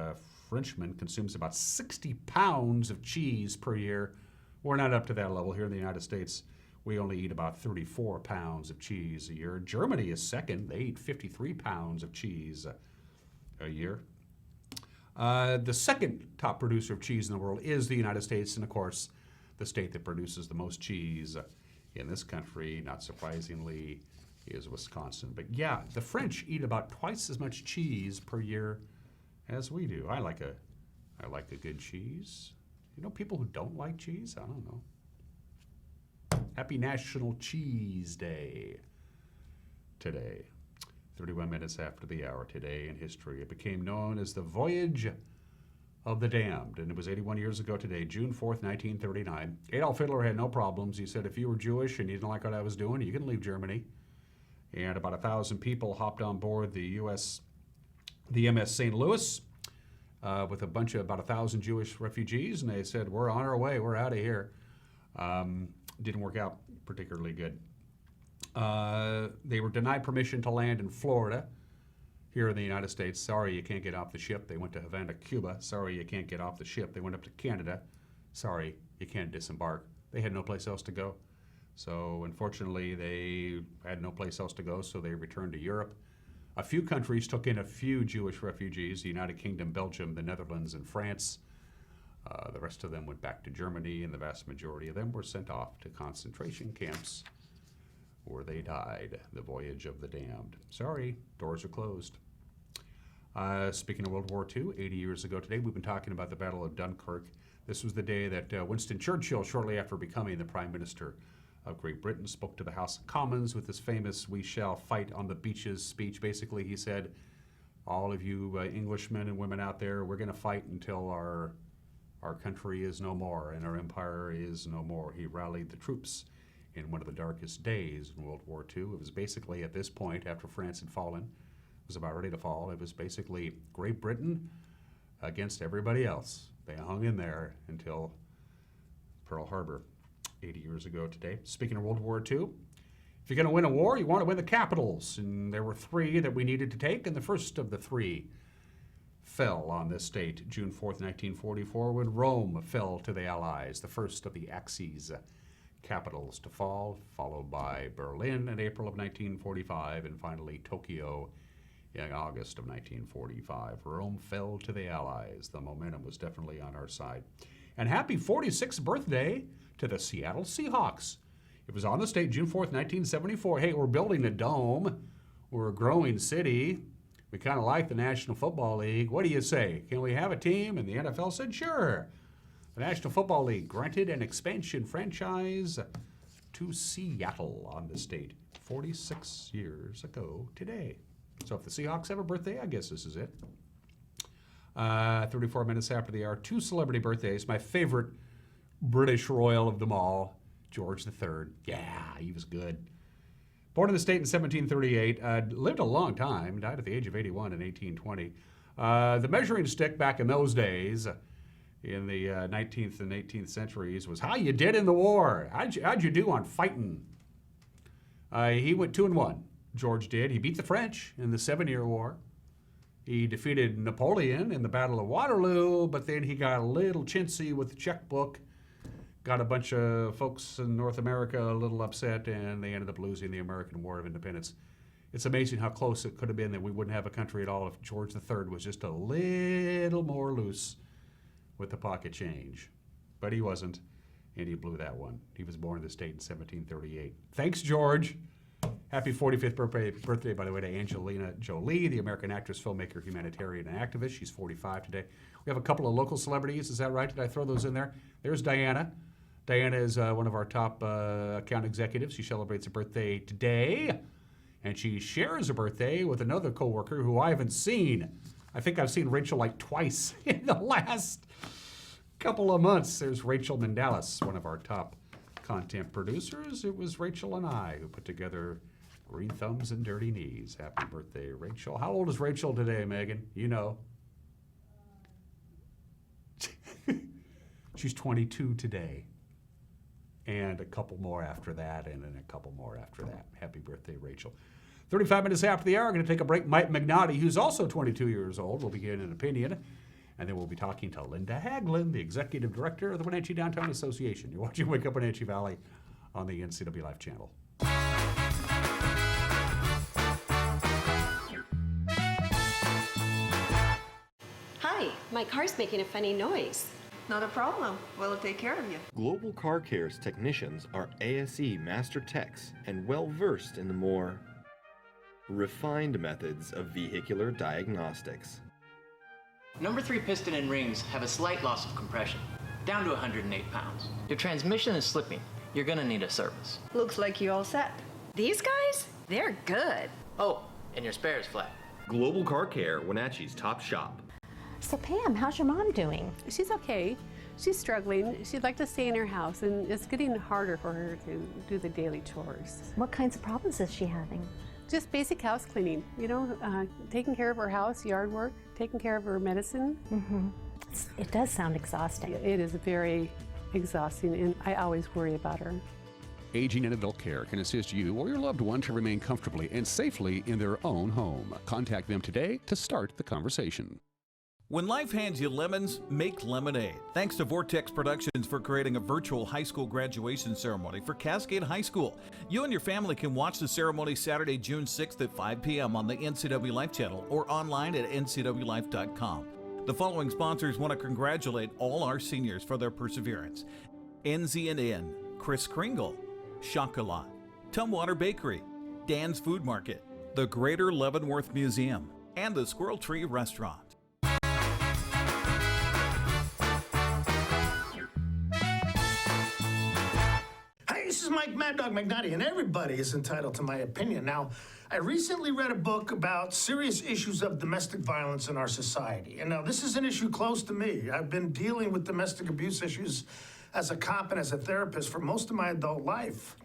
Speaker 1: Frenchman consumes about 60 pounds of cheese per year. We're not up to that level here in the United States. We only eat about 34 pounds of cheese a year. Germany is second. They eat 53 pounds of cheese a year. The second top producer of cheese in the world is the United States, and of course, the state that produces the most cheese in this country, not surprisingly, is Wisconsin. But yeah, the French eat about twice as much cheese per year as we do. I like a good cheese. You know people who don't like cheese? I don't know. Happy National Cheese Day today. 31 minutes after the hour today in history. It became known as the Voyage of the Damned, and it was 81 years ago today, June 4th, 1939. Adolf Hitler had no problems. He said, if you were Jewish and you didn't like what I was doing, you can leave Germany. And about 1,000 people hopped on board the MS St. Louis with a bunch of about 1,000 Jewish refugees, and they said, we're on our way, we're out of here. Didn't work out particularly good. They were denied permission to land in Florida, here in the United States. Sorry, you can't get off the ship. They went to Havana, Cuba. Sorry, you can't get off the ship. They went up to Canada. Sorry, you can't disembark. They had no place else to go. So unfortunately, they had no place else to go, so they returned to Europe. A few countries took in a few Jewish refugees, the United Kingdom, Belgium, the Netherlands, and France. The rest of them went back to Germany, and the vast majority of them were sent off to concentration camps where they died. The Voyage of the Damned. Sorry, doors are closed. Speaking of World War II, 80 years ago today, we've been talking about the Battle of Dunkirk. This was the day that Winston Churchill, shortly after becoming the Prime Minister of Great Britain, spoke to the House of Commons with his famous "We shall fight on the beaches" speech. Basically, he said, all of you Englishmen and women out there, we're going to fight until our country is no more and our empire is no more. He rallied the troops in one of the darkest days in World War II. It was basically at this point, after France had fallen, it was about ready to fall, it was basically Great Britain against everybody else. They hung in there until Pearl Harbor, 80 years ago today. Speaking of World War II, if you're going to win a war, you want to win the capitals. And there were 3 that we needed to take, and the first of the 3 fell on this date, June 4th, 1944, when Rome fell to the Allies, the first of the Axis capitals to fall, followed by Berlin in April of 1945, and finally Tokyo in August of 1945. Rome fell to the Allies. The momentum was definitely on our side. And happy 46th birthday to the Seattle Seahawks. It was on this date, June 4th, 1974. Hey, we're building a dome. We're a growing city. We kind of like the National Football League. What do you say? Can we have a team? And the NFL said, sure. The National Football League granted an expansion franchise to Seattle on this date 46 years ago today. So if the Seahawks have a birthday, I guess this is it. 34 minutes after the hour, 2 celebrity birthdays. My favorite British royal of them all, George III. Yeah, he was good. Born in the state in 1738, lived a long time, died at the age of 81 in 1820. The measuring stick back in those days, in the 19th and 18th centuries, was how you did in the war. How'd you do on fighting? He went 2-1, George did. He beat the French in the 7-Year War. He defeated Napoleon in the Battle of Waterloo, but then he got a little chintzy with the checkbook, got a bunch of folks in North America a little upset, and they ended up losing the American War of Independence. It's amazing how close it could have been that we wouldn't have a country at all if George III was just a little more loose with the pocket change. But he wasn't, and he blew that one. He was born in the state in 1738. Thanks, George. Happy 45th birthday, by the way, to Angelina Jolie, the American actress, filmmaker, humanitarian, and activist. She's 45 today. We have a couple of local celebrities. Is that right? Did I throw those in there? There's Diana. Diana is one of our top account executives. She celebrates a birthday today, and she shares a birthday with another coworker who I haven't seen. I think I've seen Rachel like twice in the last couple of months. There's Rachel Mendalis, one of our top content producers. It was Rachel and I who put together Green Thumbs and Dirty Knees. Happy birthday, Rachel. How old is Rachel today, Megan? You know. She's 22 today. And a couple more after that, and then a couple more after that. Happy birthday, Rachel. 35 minutes after the hour, we're going to take a break. Mike Magnotti, who's also 22 years old, will begin an opinion. And then we'll be talking to Linda Haglund, the Executive Director of the Wenatchee Downtown Association. You're watching Wake Up Wenatchee Valley on the NCW Life channel.
Speaker 2: Hi, my car's making a funny noise.
Speaker 3: Not a problem. We'll take care of you.
Speaker 4: Global Car Care's technicians are ASE Master Techs and well-versed in the more refined methods of vehicular diagnostics.
Speaker 24: Number 3 piston and rings have a slight loss of compression, down to 108 pounds. Your transmission is slipping. You're gonna need a service.
Speaker 3: Looks like you all set.
Speaker 2: These guys? They're good.
Speaker 24: Oh, and your spare is flat.
Speaker 4: Global Car Care, Wenatchee's top shop.
Speaker 2: So Pam, how's your mom doing?
Speaker 25: She's okay. She's struggling. She'd like to stay in her house, and it's getting harder for her to do the daily chores.
Speaker 2: What kinds of problems is she having?
Speaker 25: Just basic house cleaning, taking care of her house, yard work, taking care of her medicine.
Speaker 2: Mm-hmm. It does sound exhausting.
Speaker 25: It is very exhausting, and I always worry about her.
Speaker 1: Aging in Adult Care can assist you or your loved one to remain comfortably and safely in their own home. Contact them today to start the conversation.
Speaker 26: When life hands you lemons, make lemonade. Thanks to Vortex Productions for creating a virtual high school graduation ceremony for Cascade High School. You and your family can watch the ceremony Saturday, June 6th at 5 p.m. on the NCW Life channel or online at ncwlife.com. The following sponsors want to congratulate all our seniors for their perseverance. NZNN, Chris Kringle, Chocolat, Tumwater Bakery, Dan's Food Market, the Greater Leavenworth Museum, and the Squirrel Tree Restaurant.
Speaker 27: This is Mike Mad Dog McNutty, and everybody is entitled to my opinion. Now, I recently read a book about serious issues of domestic violence in our society. And now this is an issue close to me. I've been dealing with domestic abuse issues as a cop and as a therapist for most of my adult life.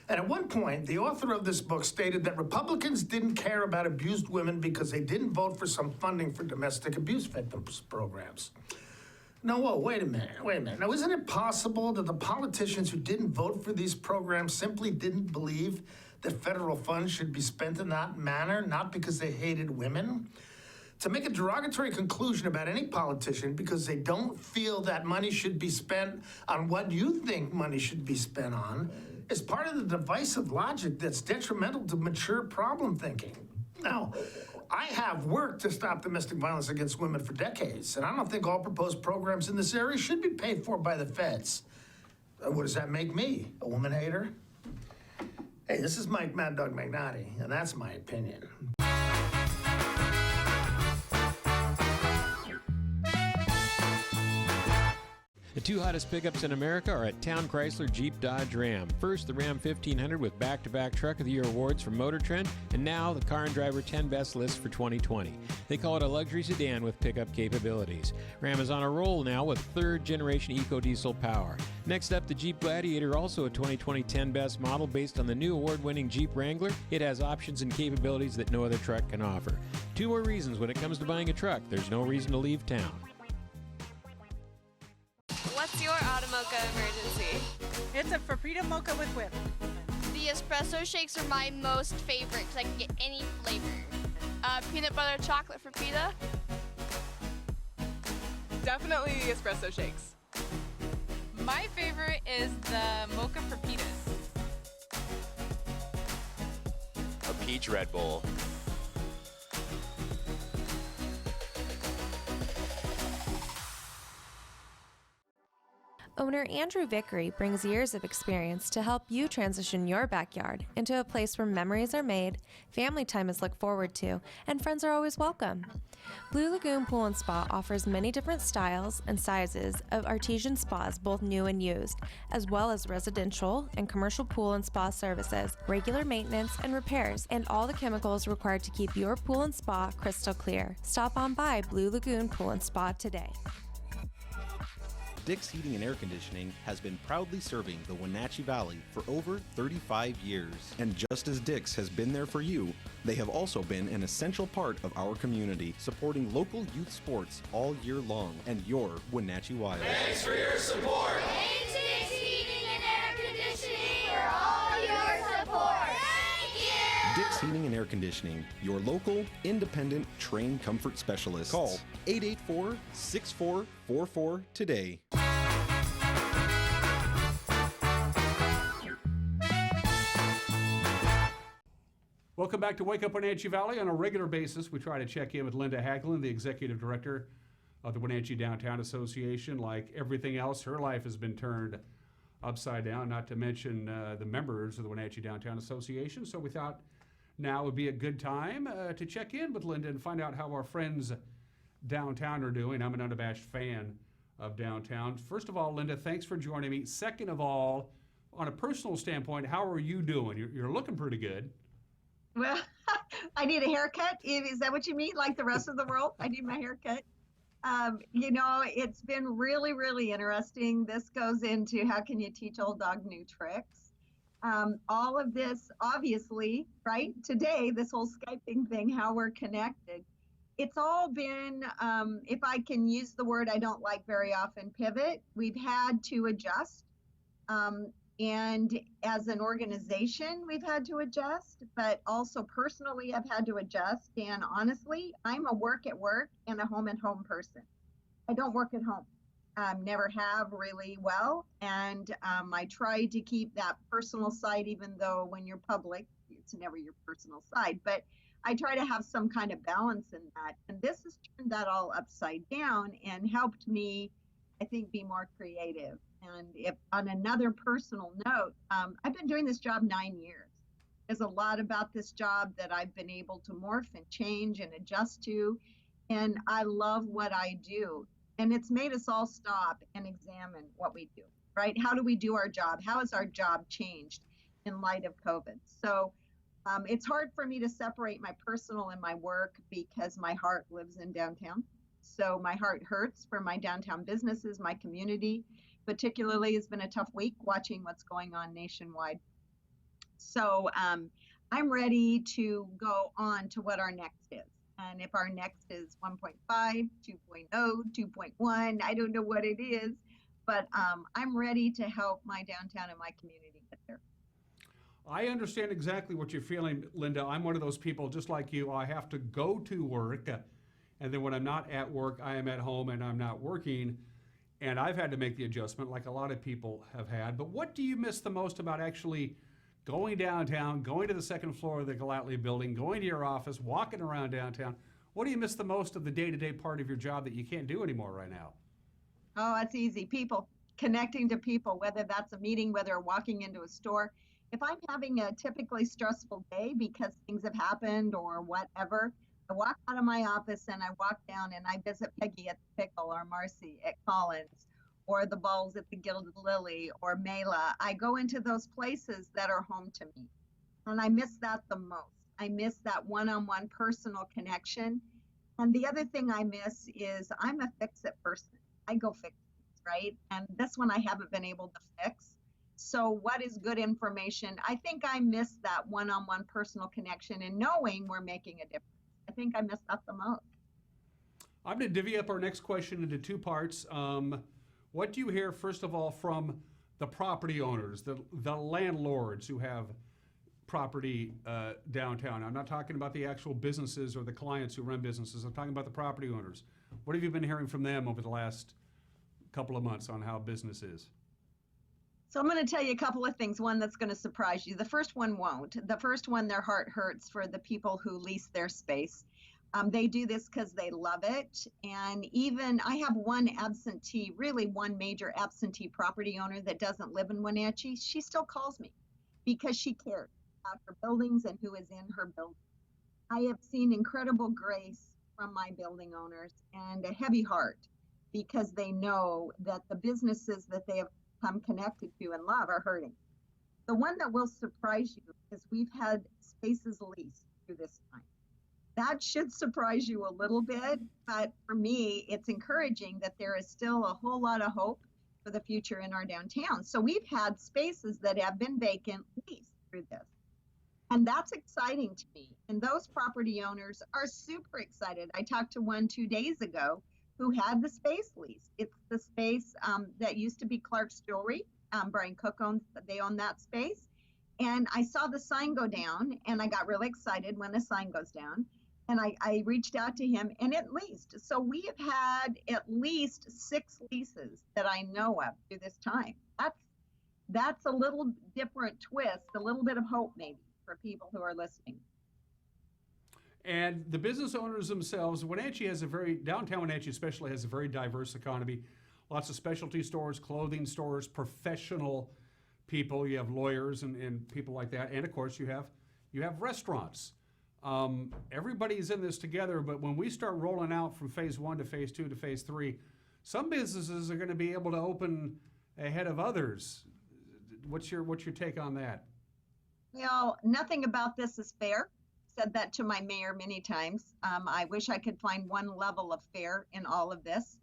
Speaker 27: And at one point, the author of this book stated that Republicans didn't care about abused women because they didn't vote for some funding for domestic abuse victims programs. No, whoa, wait a minute. Now, isn't it possible that the politicians who didn't vote for these programs simply didn't believe that federal funds should be spent in that manner, not because they hated women? To make a derogatory conclusion about any politician because they don't feel that money should be spent on what you think money should be spent on is part of the divisive logic that's detrimental to mature problem thinking. Now, I have worked to stop domestic violence against women for decades, and I don't think all proposed programs in this area should be paid for by the feds. What does that make me, a woman hater? Hey, this is Mike Mad Dog Magnotti, and that's my opinion.
Speaker 28: The two hottest pickups in America are at Town Chrysler Jeep Dodge Ram. First, the Ram 1500 with back-to-back Truck of the Year awards from Motor Trend, and now the Car and Driver 10 Best list for 2020. They call it a luxury sedan with pickup capabilities. Ram is on a roll now with third-generation EcoDiesel power. Next up, the Jeep Gladiator, also a 2020 10 Best model based on the new award-winning Jeep Wrangler. It has options and capabilities that no other truck can offer. Two more reasons when it comes to buying a truck. There's no reason to leave town.
Speaker 29: What's your auto mocha emergency?
Speaker 30: It's a Frappuccino mocha with whip.
Speaker 29: The espresso shakes are my most favorite because I can get any flavor. Peanut butter chocolate Frappuccino.
Speaker 31: Definitely the espresso shakes.
Speaker 32: My favorite is the mocha Frappitas.
Speaker 33: A peach Red Bull.
Speaker 34: Owner Andrew Vickery brings years of experience to help you transition your backyard into a place where memories are made, family time is looked forward to, and friends are always welcome. Blue Lagoon Pool and Spa offers many different styles and sizes of artesian spas, both new and used, as well as residential and commercial pool and spa services, regular maintenance and repairs, and all the chemicals required to keep your pool and spa crystal clear. Stop on by Blue Lagoon Pool and Spa today.
Speaker 5: Dick's Heating and Air Conditioning has been proudly serving the Wenatchee Valley for over 35 years. And just as Dick's has been there for you, they have also been an essential part of our community, supporting local youth sports all year long and your Wenatchee Wild.
Speaker 6: Thanks for your support.
Speaker 29: Thanks, Dick's Heating and Air Conditioning, for all your support. Thank you.
Speaker 5: Dick's Heating and Air Conditioning, your local, independent, trained comfort specialist. Call 884-6444 today.
Speaker 1: Welcome back to Wake Up Wenatchee Valley. On a regular basis, we try to check in with Linda Haglund, the Executive Director of the Wenatchee Downtown Association. Like everything else, her life has been turned upside down, not to mention the members of the Wenatchee Downtown Association. So we thought now would be a good time to check in with Linda and find out how our friends downtown are doing. I'm an unabashed fan of downtown. First of all, Linda, thanks for joining me. Second of all, on a personal standpoint, how are you doing? You're looking pretty good.
Speaker 7: Well, I need a haircut. Is that what you mean? Like the rest of the world? I need my haircut. It's been really, really interesting. This goes into how can you teach old dog new tricks? All of this, obviously, right? Today, this whole Skyping thing, how we're connected. It's all been, if I can use the word I don't like very often, pivot. We've had to adjust. And as an organization, we've had to adjust, but also personally, I've had to adjust. And honestly, I'm a work at work and a home at home person. I don't work at home. Never have really well. And I try to keep that personal side, even though when you're public, it's never your personal side. But I try to have some kind of balance in that. And this has turned that all upside down and helped me, I think, be more creative. And if on another personal note, I've been doing this job 9 years. There's a lot about this job that I've been able to morph and change and adjust to. And I love what I do. And it's made us all stop and examine what we do, right? How do we do our job? How has our job changed in light of COVID? So it's hard for me to separate my personal and my work because my heart lives in downtown. So my heart hurts for my downtown businesses, my community. Particularly, it's been a tough week watching what's going on nationwide. So I'm ready to go on to what our next is. And if our next is 1.5, 2.0, 2.1, I don't know what it is, but I'm ready to help my downtown and my community get there.
Speaker 1: I understand exactly what you're feeling, Linda. I'm one of those people, just like you. I have to go to work, and then when I'm not at work, I am at home and I'm not working. And I've had to make the adjustment like a lot of people have had. But what do you miss the most about actually going downtown, going to the second floor of the Gallatley building, going to your office, walking around downtown? What do you miss the most of the day-to-day part of your job that you can't do anymore right now?
Speaker 7: Oh, that's easy. People, connecting to people, whether that's a meeting, whether walking into a store. If I'm having a typically stressful day because things have happened or whatever, I walk out of my office and I walk down and I visit Peggy at the Pickle or Marcy at Collins or the Balls at the Gilded Lily or Mela. I go into those places that are home to me. And I miss that the most. I miss that one-on-one personal connection. And the other thing I miss is I'm a fix-it person. I go fix things, right? And this one I haven't been able to fix. So what is good information? I think I miss that one-on-one personal connection and knowing we're making a difference. I think I missed that the most.
Speaker 1: I'm going to divvy up our next question into two parts. What do you hear, first of all, from the property owners, the landlords who have property downtown? I'm not talking about the actual businesses or the clients who run businesses. I'm talking about the property owners. What have you been hearing from them over the last couple of months on how business is?
Speaker 7: So I'm going to tell you a couple of things. One that's going to surprise you. The first one won't. The first one, their heart hurts for the people who lease their space. They do this because they love it. And even I have one absentee, really one major absentee property owner that doesn't live in Wenatchee. She still calls me because she cares about her buildings and who is in her building. I have seen incredible grace from my building owners and a heavy heart because they know that the businesses that they have come connected to and love are hurting. The one that will surprise you is we've had spaces leased through this time. That should surprise you a little bit, but for me, it's encouraging that there is still a whole lot of hope for the future in our downtown. So we've had spaces that have been vacant leased through this. And that's exciting to me. And those property owners are super excited. I talked to one 2 days ago who had the space leased. It's the space that used to be Clark's Jewelry. Brian Cook they own that space. And I saw the sign go down and I got really excited when the sign goes down. And I reached out to him and it leased. So we have had at least 6 leases that I know of through this time. That's a little different twist, a little bit of hope maybe for people who are listening.
Speaker 1: And the business owners themselves, downtown Wenatchee especially has a very diverse economy. Lots of specialty stores, clothing stores, professional people. You have lawyers and people like that. And of course you have restaurants. Everybody's in this together, but when we start rolling out from phase 1 to phase 2 to phase 3, some businesses are going to be able to open ahead of others. What's your take on that?
Speaker 7: Well, nothing about this is fair. Said that to my mayor many times. I wish I could find one level of fair in all of this.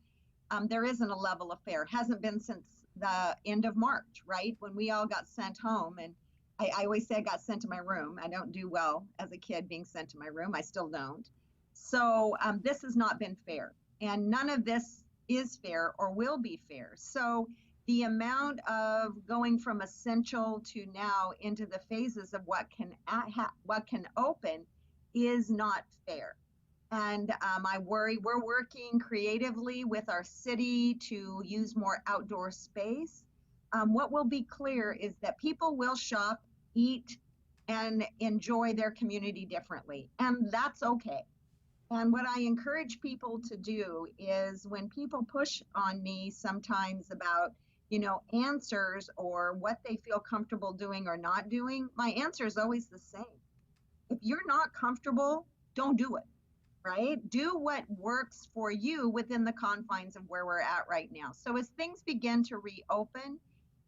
Speaker 7: There isn't a level of fair. Hasn't been since the end of March, right? When we all got sent home. And I always say I got sent to my room. I don't do well as a kid being sent to my room. I still don't. So this has not been fair. And none of this is fair or will be fair. So the amount of going from essential to now into the phases of what can open is not fair. And I worry we're working creatively with our city to use more outdoor space. What will be clear is that people will shop, eat, and enjoy their community differently. And that's okay. And what I encourage people to do is when people push on me sometimes about answers or what they feel comfortable doing or not doing, my answer is always the same. If you're not comfortable, don't do it, right? Do what works for you within the confines of where we're at right now. So as things begin to reopen,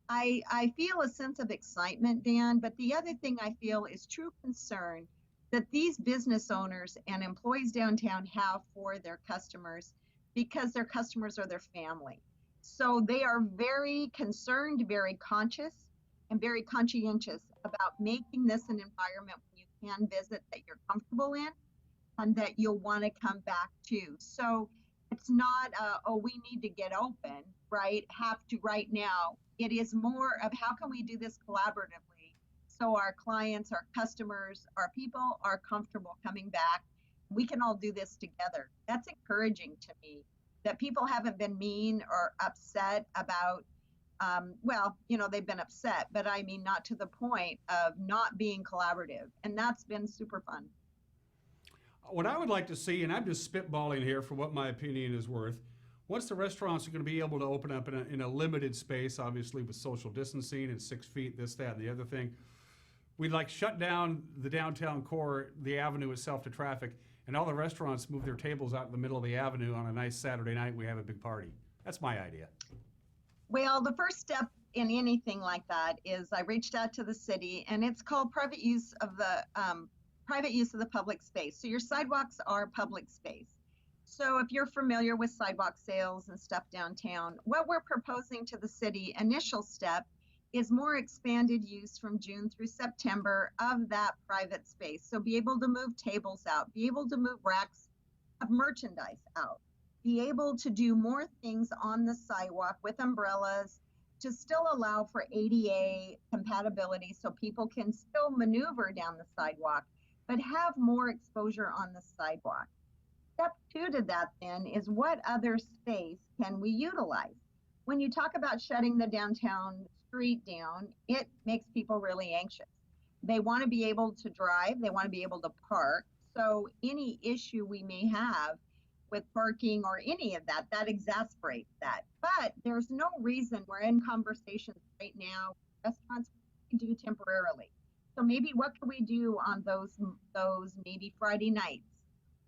Speaker 7: I feel a sense of excitement, Dan, but the other thing I feel is true concern that these business owners and employees downtown have for their customers because their customers are their family. So they are very concerned, very conscious, and very conscientious about making this an environment where you can visit that you're comfortable in and that you'll want to come back to. So it's not, we need to get open, right? Have to right now. It is more of how can we do this collaboratively so our clients, our customers, our people are comfortable coming back. We can all do this together. That's encouraging to me. That people haven't been mean or upset about, they've been upset, but I mean, not to the point of not being collaborative. And that's been super fun.
Speaker 1: What I would like to see, and I'm just spitballing here for what my opinion is worth, once the restaurants are going to be able to open up in a limited space, obviously with social distancing and 6 feet, this, that, and the other thing, we'd shut down the downtown core, the avenue itself to traffic, and all the restaurants move their tables out in the middle of the avenue on a nice Saturday night. We have a big party. That's my idea.
Speaker 7: Well, the first step in anything like that is I reached out to the city, and it's called private use of the public space. So your sidewalks are public space. So if you're familiar with sidewalk sales and stuff downtown, what we're proposing to the city, initial step, is more expanded use from June through September of that private space. So be able to move tables out, be able to move racks of merchandise out, be able to do more things on the sidewalk with umbrellas to still allow for ADA compatibility so people can still maneuver down the sidewalk, but have more exposure on the sidewalk. Step 2 to that then is what other space can we utilize? When you talk about shutting the downtown street down, it makes people really anxious. They want to be able to drive, they want to be able to park. So any issue we may have with parking or any of that, that exasperates that. But there's no reason we're in conversations right now, restaurants can do temporarily. So maybe what can we do on those maybe Friday nights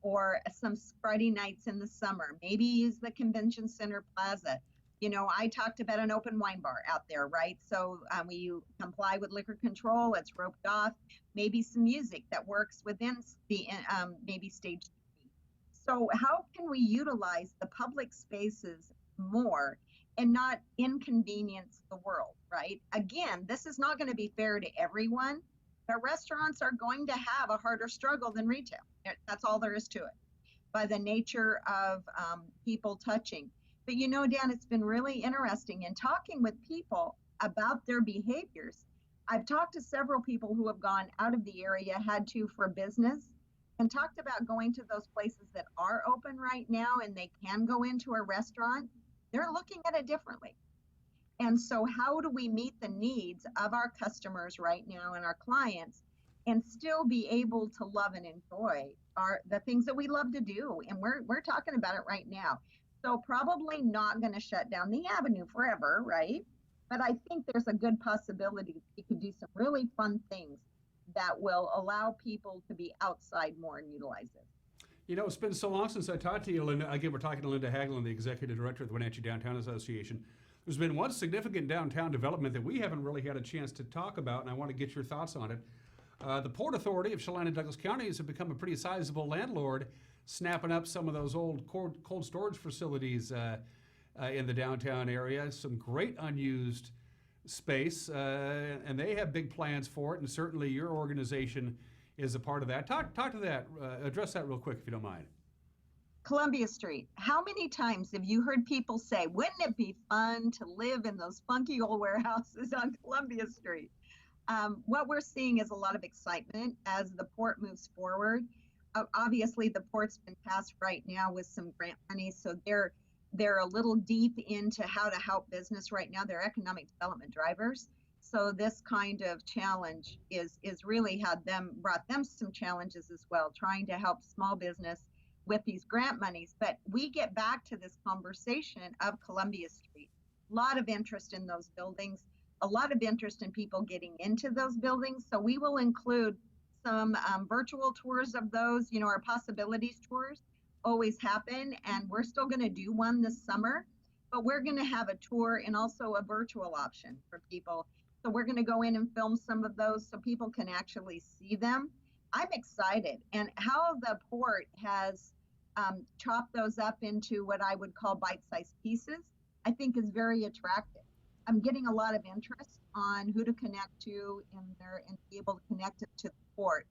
Speaker 7: or some Friday nights in the summer? Maybe use the convention center plaza. I talked about an open wine bar out there, right? So we comply with liquor control, it's roped off, maybe some music that works within the maybe stage 3. So how can we utilize the public spaces more and not inconvenience the world, right? Again, this is not going to be fair to everyone, but restaurants are going to have a harder struggle than retail. That's all there is to it, by the nature of people touching. But you know, Dan, it's been really interesting in talking with people about their behaviors. I've talked to several people who have gone out of the area, had to for business, and talked about going to those places that are open right now and they can go into a restaurant. They're looking at it differently. And so how do we meet the needs of our customers right now and our clients and still be able to love and enjoy the things that we love to do? And we're talking about it right now. So probably not going to shut down the avenue forever, right? But I think there's a good possibility we could do some really fun things that will allow people to be outside more and utilize it.
Speaker 1: You know, it's been so long since I talked to you, Linda. Again, we're talking to Linda Haglund, the Executive Director of the Wenatchee Downtown Association. There's been one significant downtown development that we haven't really had a chance to talk about, and I want to get your thoughts on it. The Port Authority of Chelan and Douglas counties have become a pretty sizable landlord, snapping up some of those old cold storage facilities in the downtown area. Some great unused space, and they have big plans for it, and certainly your organization is a part of that. Talk to that, address that real quick if you don't mind.
Speaker 7: Columbia Street. How many times have you heard people say, wouldn't it be fun to live in those funky old warehouses on Columbia Street? What we're seeing is a lot of excitement as the port moves forward. Obviously, the port's been passed right now with some grant money, so they're a little deep into how to help business right now. They're economic development drivers. So this kind of challenge is really brought them some challenges as well, trying to help small business with these grant monies. But we get back to this conversation of Columbia Street. A lot of interest in those buildings, a lot of interest in people getting into those buildings. So we will include some virtual tours of those. You know, our possibilities tours always happen, and we're still going to do one this summer, but we're going to have a tour and also a virtual option for people. So we're going to go in and film some of those so people can actually see them. I'm excited, and how the port has chopped those up into what I would call bite-sized pieces, I think is very attractive. I'm getting a lot of interest on who to connect to in there and be able to connect it to the port.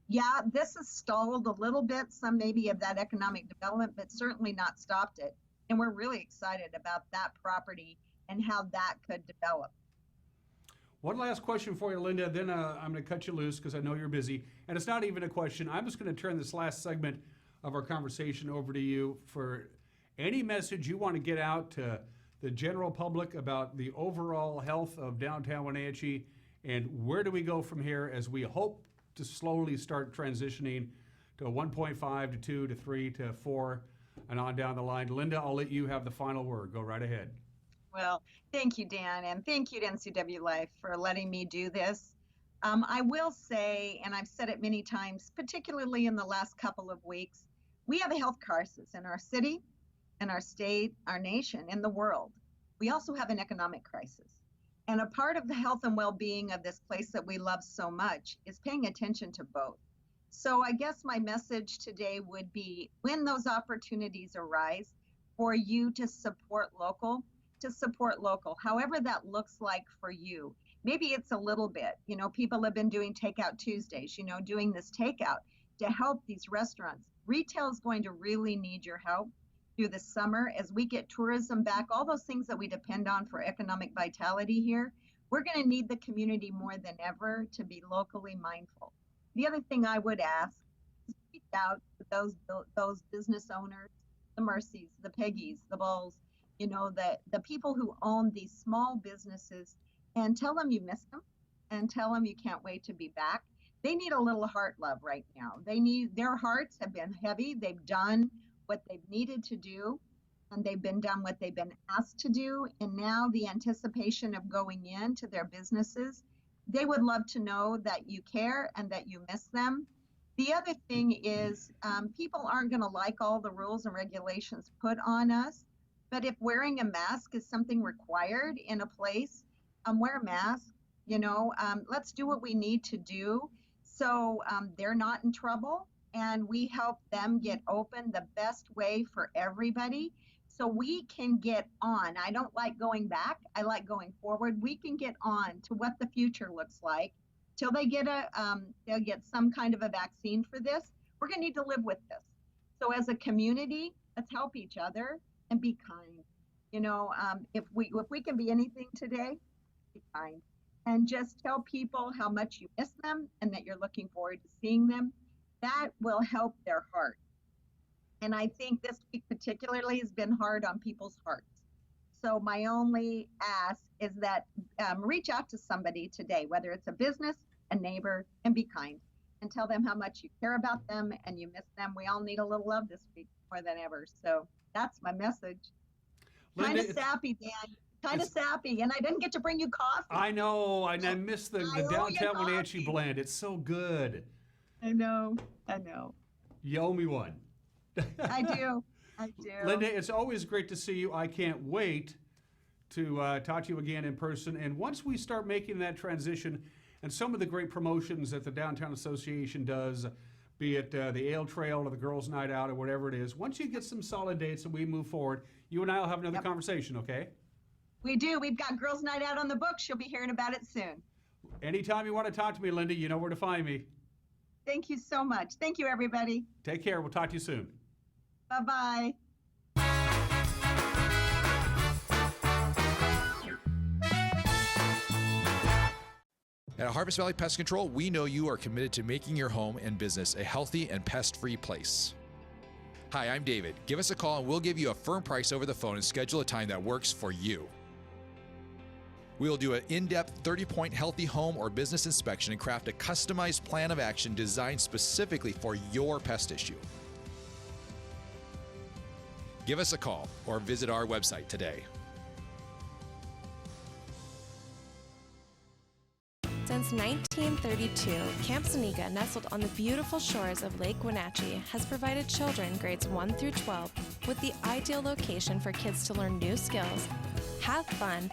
Speaker 7: Yeah, this has stalled a little bit, some maybe of that economic development, but certainly not stopped it. And we're really excited about that property and how that could develop.
Speaker 1: One last question for you, Linda, then I'm going to cut you loose because I know you're busy. And it's not even a question. I'm just going to turn this last segment of our conversation over to you for any message you want to get out to the general public about the overall health of downtown Wenatchee, and where do we go from here as we hope to slowly start transitioning to a 1.5 to 2 to 3 to 4 and on down the line. Linda, I'll let you have the final word. Go right ahead.
Speaker 7: Well, thank you, Dan, and thank you to NCW Life for letting me do this. I will say, and I've said it many times, particularly in the last couple of weeks, we have a health crisis in our city, in our state, our nation, in the world. We also have an economic crisis. And a part of the health and well-being of this place that we love so much is paying attention to both. So I guess my message today would be, when those opportunities arise for you to support local, however that looks like for you. Maybe it's a little bit, people have been doing Takeout Tuesdays, doing this takeout to help these restaurants. Retail is going to really need your help through the summer as we get tourism back, all those things that we depend on for economic vitality here. We're going to need the community more than ever to be locally mindful. The other thing I would ask is reach out to those business owners, the Mercies, the Peggies, the Bulls, the people who own these small businesses, and tell them you miss them and tell them you can't wait to be back. They need a little heart love right now. Their hearts have been heavy. They've done what they've needed to do, and they've been done what they've been asked to do. And now the anticipation of going into their businesses, they would love to know that you care and that you miss them. The other thing is people aren't going to like all the rules and regulations put on us, but if wearing a mask is something required in a place, wear a mask, let's do what we need to do so they're not in trouble and we help them get open the best way for everybody. So we can get on. I don't like going back. I like going forward. We can get on to what the future looks like till they get they'll get some kind of a vaccine for this. We're going to need to live with this. So as a community, let's help each other and be kind. You know, if we can be anything today, be kind. And just tell people how much you miss them and that you're looking forward to seeing them. That will help their heart. And I think this week particularly has been hard on people's hearts. So my only ask is that reach out to somebody today, whether it's a business, a neighbor, and be kind. And tell them how much you care about them and you miss them. We all need a little love this week more than ever. So that's my message. Kind of sappy, Dan. Kind of sappy. And I didn't get to bring you coffee.
Speaker 1: I know. I missed the downtown Wenatchee blend. It's so good.
Speaker 7: I know.
Speaker 1: You owe me one.
Speaker 7: I do.
Speaker 1: Linda, it's always great to see you. I can't wait to talk to you again in person. And once we start making that transition and some of the great promotions that the Downtown Association does, be it the Ale Trail or the Girls' Night Out or whatever it is, once you get some solid dates and we move forward, you and I will have another conversation, okay?
Speaker 7: We do. We've got Girls' Night Out on the books. You'll be hearing about it soon.
Speaker 1: Anytime you want to talk to me, Linda, you know where to find me.
Speaker 7: Thank you so much. Thank you, everybody.
Speaker 1: Take care. We'll talk to you soon.
Speaker 7: Bye-bye.
Speaker 6: At Harvest Valley Pest Control, we know you are committed to making your home and business a healthy and pest-free place. Hi, I'm David. Give us a call and we'll give you a firm price over the phone and schedule a time that works for you. We will do an in-depth 30-point healthy home or business inspection and craft a customized plan of action designed specifically for your pest issue. Give us a call or visit our website today.
Speaker 34: Since 1932, Camp Seneca, nestled on the beautiful shores of Lake Wenatchee, has provided children grades 1 through 12 with the ideal location for kids to learn new skills, have fun,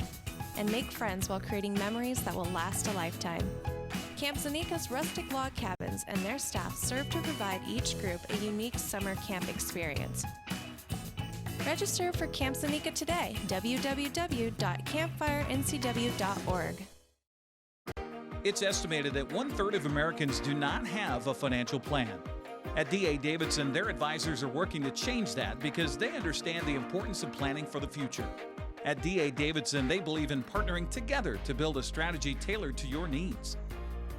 Speaker 34: and make friends while creating memories that will last a lifetime. Camp Seneca's rustic log cabins and their staff serve to provide each group a unique summer camp experience. Register for Camp Seneca today, www.campfirencw.org.
Speaker 26: It's estimated that 1/3 of Americans do not have a financial plan. At D.A. Davidson, their advisors are working to change that because they understand the importance of planning for the future. At D.A. Davidson, they believe in partnering together to build a strategy tailored to your needs.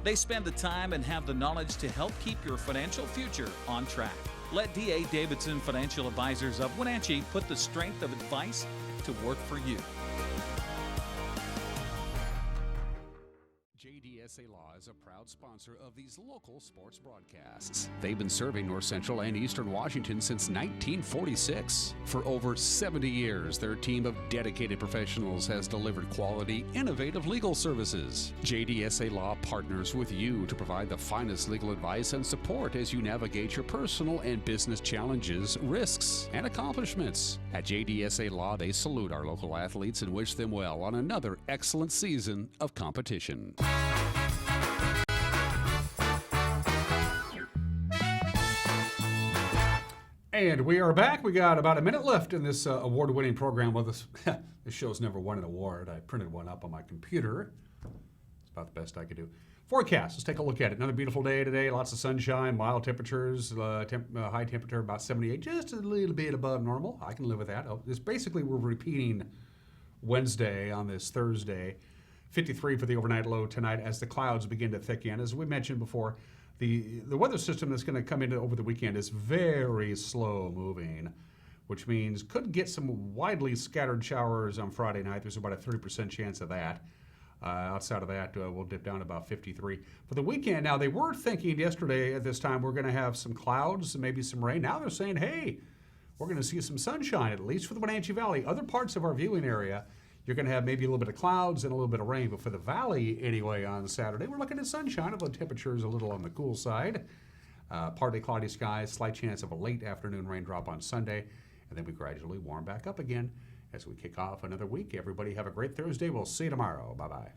Speaker 26: They spend the time and have the knowledge to help keep your financial future on track. Let D.A. Davidson Financial Advisors of Wenatchee put the strength of advice to work for you.
Speaker 1: JDSA Law is a proud sponsor of these local sports broadcasts. They've been serving North Central and Eastern Washington since 1946. For over 70 years, their team of dedicated professionals has delivered quality, innovative legal services. JDSA Law partners with you to provide the finest legal advice and support as you navigate your personal and business challenges, risks, and accomplishments. At JDSA Law, they salute our local athletes and wish them well on another excellent season of competition. And we are back. We got about a minute left in this award-winning program with us. This show's never won an award. I printed one up on my computer. It's about the best I could do. Forecast. Let's take a look at it. Another beautiful day today. Lots of sunshine, mild temperatures, high temperature about 78, just a little bit above normal. I can live with that. This basically we're repeating Wednesday on this Thursday. 53 for the overnight low tonight as the clouds begin to thicken. As we mentioned before, the weather system that's going to come in over the weekend is very slow moving, which means could get some widely scattered showers on Friday night. There's about a 30% chance of that. Outside of that, we'll dip down to about 53. For the weekend, now they were thinking yesterday at this time we're going to have some clouds and maybe some rain. Now they're saying, hey, we're going to see some sunshine, at least for the Wenatchee Valley. Other parts of our viewing area, you're going to have maybe a little bit of clouds and a little bit of rain. But for the valley, anyway, on Saturday, we're looking at sunshine, although temperatures a little on the cool side. Partly cloudy skies, slight chance of a late afternoon raindrop on Sunday. And then we gradually warm back up again as we kick off another week. Everybody have a great Thursday. We'll see you tomorrow. Bye-bye.